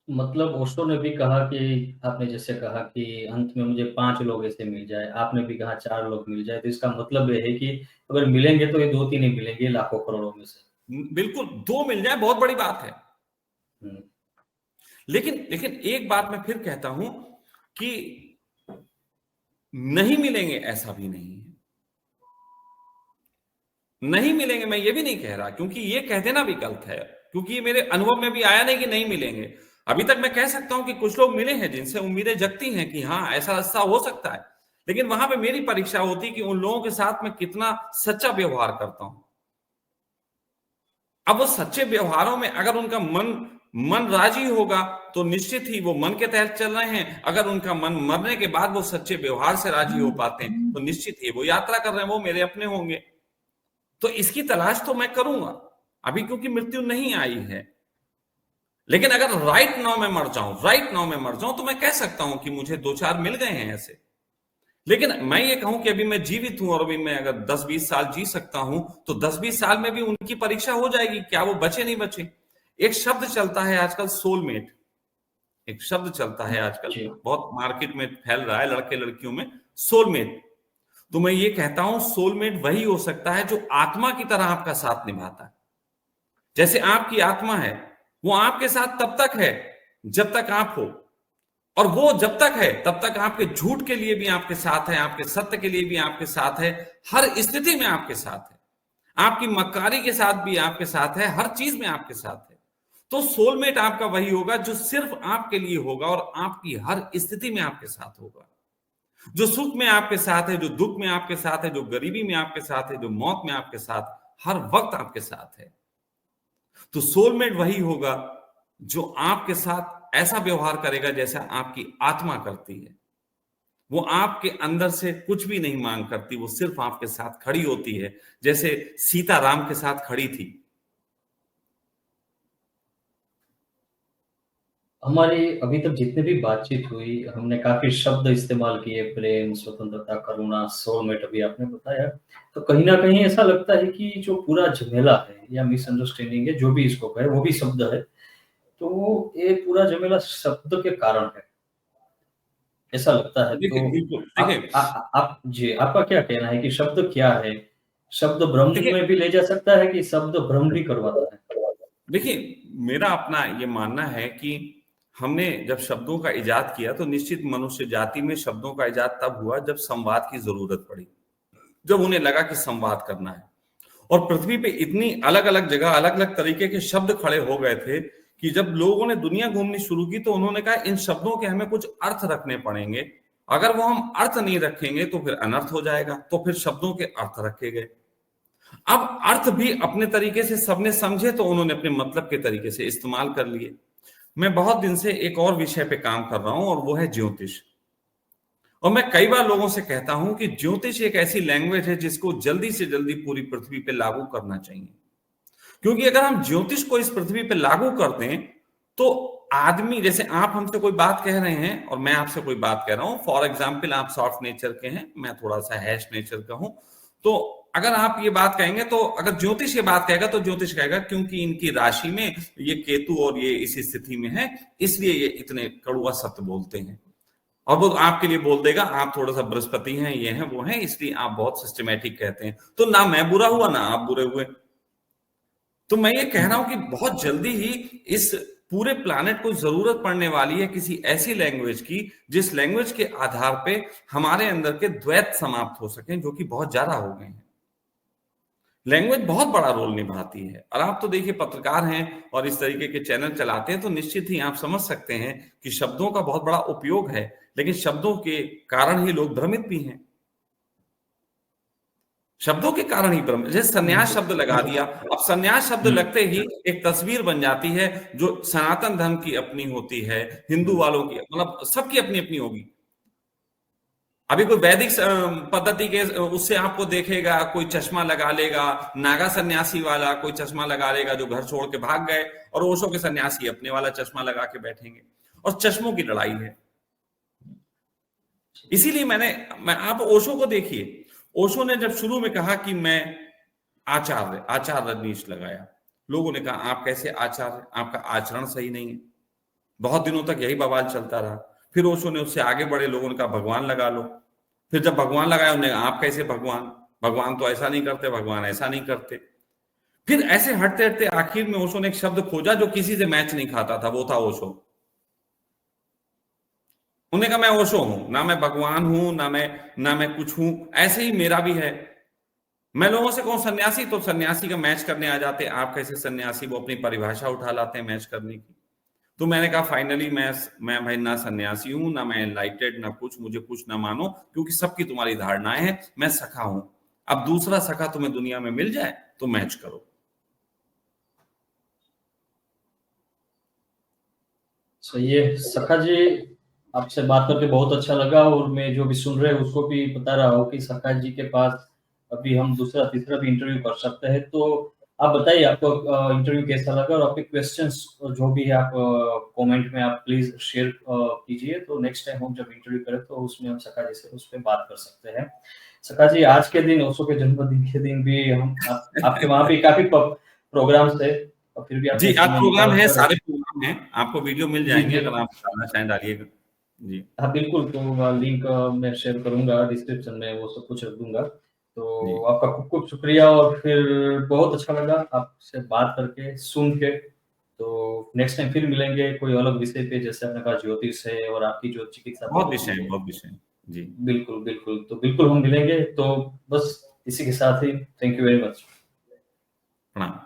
मतलब ओशो ने भी कहा कि आपने जैसे कहा कि अंत में मुझे 5 लोग ऐसे मिल जाए, आपने भी कहा 4 लोग मिल जाए, तो इसका मतलब ये है कि अगर मिलेंगे तो ये 2-3 ही मिलेंगे लाखों करोड़ों में से। बिल्कुल, 2 मिल जाए बहुत बड़ी बात है। हुँ। लेकिन लेकिन एक बात मैं फिर कहता हूं कि नहीं मिलेंगे ऐसा भी नहीं है। नहीं मिलेंगे मैं ये भी नहीं कह रहा, क्योंकि ये कह देना भी गलत है, क्योंकि ये मेरे अनुभव में भी आया नहीं कि नहीं मिलेंगे। अभी तक मैं कह सकता हूं कि कुछ लोग मिले हैं जिनसे उम्मीदें जगती हैं कि हाँ ऐसा रास्ता हो सकता है, लेकिन वहां पे मेरी परीक्षा होती कि उन लोगों के साथ मैं कितना सच्चा व्यवहार करता हूं। अब वो सच्चे व्यवहारों में अगर उनका मन राजी होगा तो निश्चित ही वो मन के तहत चल रहे हैं, अगर उनका मन मरने के बाद वो सच्चे व्यवहार से राजी हो पाते हैं तो निश्चित ही वो यात्रा कर रहे हैं, वो मेरे अपने होंगे। तो इसकी तलाश तो मैं करूंगा अभी, क्योंकि मृत्यु नहीं आई है। लेकिन अगर राइट नाउ में मर जाऊं तो मैं कह सकता हूं कि मुझे 2-4 मिल गए हैं ऐसे। लेकिन मैं ये कहूं कि अभी मैं जीवित हूं और अभी मैं अगर 10-20 साल जी सकता हूं तो 10-20 साल में भी उनकी परीक्षा हो जाएगी, क्या वो बचे नहीं बचे। एक शब्द चलता है आजकल सोलमेट, एक शब्द चलता है आजकल जी। बहुत मार्केट में फैल रहा है लड़के लड़कियों में, सोलमेट। तो मैं ये कहता हूं सोलमेट वही हो सकता है जो आत्मा की तरह आपका साथ निभाता है। जैसे आपकी आत्मा है, वो आपके साथ तब तक है जब तक आप हो, और वो जब तक है तब तक आपके झूठ के लिए भी आपके साथ है, आपके सत्य के लिए भी आपके साथ है, हर स्थिति में आपके साथ है, आपकी मक्कारी के साथ भी आपके साथ है, हर चीज में आपके साथ है। तो सोलमेट आपका वही होगा जो सिर्फ आपके लिए होगा और आपकी हर स्थिति में आपके साथ होगा, जो सुख में आपके साथ है, जो दुख में आपके साथ है, जो गरीबी में आपके साथ है, जो मौत में आपके साथ हर वक्त आपके साथ है। तो सोलमेट वही होगा जो आपके साथ ऐसा व्यवहार करेगा जैसा आपकी आत्मा करती है। वो आपके अंदर से कुछ भी नहीं मांग करती, वो सिर्फ आपके साथ खड़ी होती है, जैसे सीता राम के साथ खड़ी थी। हमारी अभी तक जितनी भी बातचीत हुई, हमने काफ़ी शब्द इस्तेमाल किए, प्रेम, स्वतंत्रता, करुणा, सोलमेट अभी आपने बताया। तो कहीं न कहीं ऐसा लगता है कि जो पूरा झमेला है या मिसअंडरस्टैंडिंग है, जो भी इसको कहें, वो भी शब्द है। तो ये पूरा झमेला शब्द के कारण है, ऐसा लगता है। देखिए, तो बिल्कुल, देखिए, आप जी, आपका क्या कहना है कि शब्द क्या है? शब्द भ्रम देखिए, में भी ले जा सकता है कि शब्द भ्रम भी करवाता है? देखिए, मेरा अपना ये मानना है कि हमने जब शब्दों का इजाद किया तो निश्चित मनुष्य जाति में शब्दों का इजाद तब हुआ जब संवाद की जरूरत पड़ी, जब उन्हें लगा कि संवाद करना है। और पृथ्वी पे इतनी अलग अलग जगह अलग अलग तरीके के शब्द खड़े हो गए थे कि जब लोगों ने दुनिया घूमनी शुरू की तो उन्होंने कहा इन शब्दों के हमें कुछ अर्थ रखने पड़ेंगे, अगर वो हम अर्थ नहीं रखेंगे तो फिर अनर्थ हो जाएगा, तो फिर शब्दों के अर्थ रखे गए। अब अर्थ भी अपने तरीके से सबने समझे तो उन्होंने अपने मतलब के तरीके से इस्तेमाल कर लिए। मैं बहुत दिन से एक और विषय पे काम कर रहा हूं और वो है ज्योतिष। और मैं कई बार लोगों से कहता हूं कि ज्योतिष एक ऐसी लैंग्वेज है जिसको जल्दी से जल्दी पूरी पृथ्वी पे लागू करना चाहिए, क्योंकि अगर हम ज्योतिष को इस पृथ्वी पे लागू कर दें तो आदमी, जैसे आप हमसे कोई बात कह रहे हैं और मैं आपसे कोई बात कह रहा हूं, फॉर एग्जाम्पल आप सॉफ्ट नेचर के हैं, मैं थोड़ा सा हैश नेचर का हूं, तो अगर आप ये बात कहेंगे तो अगर ज्योतिष ये बात कहेगा तो ज्योतिष कहेगा क्योंकि इनकी राशि में ये केतु और ये इस स्थिति में है इसलिए ये इतने कड़वा सत्य बोलते हैं। और वो आपके लिए बोल देगा आप थोड़ा सा बृहस्पति हैं, ये हैं, वो हैं, इसलिए आप बहुत सिस्टमेटिक कहते हैं। तो ना मैं बुरा हुआ ना आप बुरे हुए। तो मैं ये कह रहा हूं कि बहुत जल्दी ही इस पूरे प्लानेट को जरूरत पड़ने वाली है किसी ऐसी लैंग्वेज की जिस लैंग्वेज के आधार पे हमारे अंदर के द्वैत समाप्त हो सकें, जो कि बहुत ज्यादा हो गए हैं। लैंग्वेज बहुत बड़ा रोल निभाती है। और आप तो देखिए पत्रकार हैं और इस तरीके के चैनल चलाते हैं, तो निश्चित ही आप समझ सकते हैं कि शब्दों का बहुत बड़ा उपयोग है, लेकिन शब्दों के कारण ही लोग भ्रमित भी हैं। शब्दों के कारण ही भ्रम, जैसे संन्यास शब्द लगा दिया, अब संन्यास शब्द लगते ही एक तस्वीर बन जाती है जो सनातन धर्म की अपनी होती है, हिंदू वालों की, मतलब सबकी अपनी अपनी होगी। अभी कोई वैदिक पद्धति के उससे आपको देखेगा, कोई चश्मा लगा लेगा, नागा सन्यासी वाला कोई चश्मा लगा लेगा जो घर छोड़ के भाग गए, और ओशो के सन्यासी अपने वाला चश्मा लगा के बैठेंगे, और चश्मों की लड़ाई है। इसीलिए आप ओशो को देखिए, ओशो ने जब शुरू में कहा कि मैं आचार्य रजनीश लगाया, लोगों ने कहा आप कैसे आचार्य, आपका आचरण सही नहीं है। बहुत दिनों तक यही बवाल चलता रहा। फिर ओशो ने उससे आगे बढ़े, लोगों ने कहा भगवान लगा लो। फिर जब भगवान लगाया, उन्होंने कहा आप कैसे भगवान, भगवान तो ऐसा नहीं करते, भगवान ऐसा नहीं करते। फिर ऐसे हटते हटते आखिर में ओशो ने एक शब्द खोजा जो किसी से मैच नहीं खाता था, वो था ओशो। उन्होंने कहा मैं ओशो हूं, ना मैं भगवान हूं, ना मैं कुछ हूं, ऐसे ही मेरा भी है। मैं लोगों से कहूं सन्यासी, तो सन्यासी का मैच करने आ जाते, आप कैसे सन्यासी, वो अपनी परिभाषा उठा लाते हैं मैच करने की। तो मैंने कहा फाइनली मैं भाई ना सन्यासी हूं, ना मैं एनलाइटेड, ना कुछ, मुझे कुछ ना मानो, क्योंकि सबकी तुम्हारी धारणाएं हैं, मैं सखा हूं। अब दूसरा सखा तुम्हें दुनिया में मिल जाए तो मैच करो। सही है सखा जी, आपसे बात करके बहुत अच्छा लगा, और मैं जो भी सुन रहे हैं उसको भी बता रहा हूँ कि सखा जी के पास अभी हम दूसरा तीसरा भी इंटरव्यू कर सकते हैं। तो आप बताइए आपको इंटरव्यू कैसा लगा, और आपके क्वेश्चंस जो भी है आप कमेंट में आप प्लीज शेयर कीजिए, तो नेक्स्ट टाइम हम जब इंटरव्यू करें तो उसमें हम सखा जी से उस पर बात कर सकते हैं। सखा जी, आज के दिन ओशो के जन्मदिन के दिन भी हम आपके वहाँ पे काफी प्रोग्राम्स है, और फिर भी आपने जी, आज समय प्रोग्राम निकाल है, कर। सारे प्रोग्राम हैं, आपको वीडियो मिल जी जाएंगे, जी, अगर आप डालना चाहें डालिएगा। जी हाँ बिल्कुल, तो लिंक मैं शेयर करूंगा डिस्क्रिप्शन में, वो सब कुछ रख दूंगा। जी तो आपका खूब खूब शुक्रिया, और फिर बहुत अच्छा लगा आपसे बात करके, सुन के। तो नेक्स्ट टाइम फिर मिलेंगे कोई अलग विषय पे, जैसे आपने कहा ज्योतिष है और आपकी जो चिकित्सा पद्धति है। बहुत विषय हैं। जी, बिल्कुल बिल्कुल, तो बिल्कुल हम मिलेंगे। तो बस इसी के साथ ही थैंक यू वेरी मच। प्रणाम।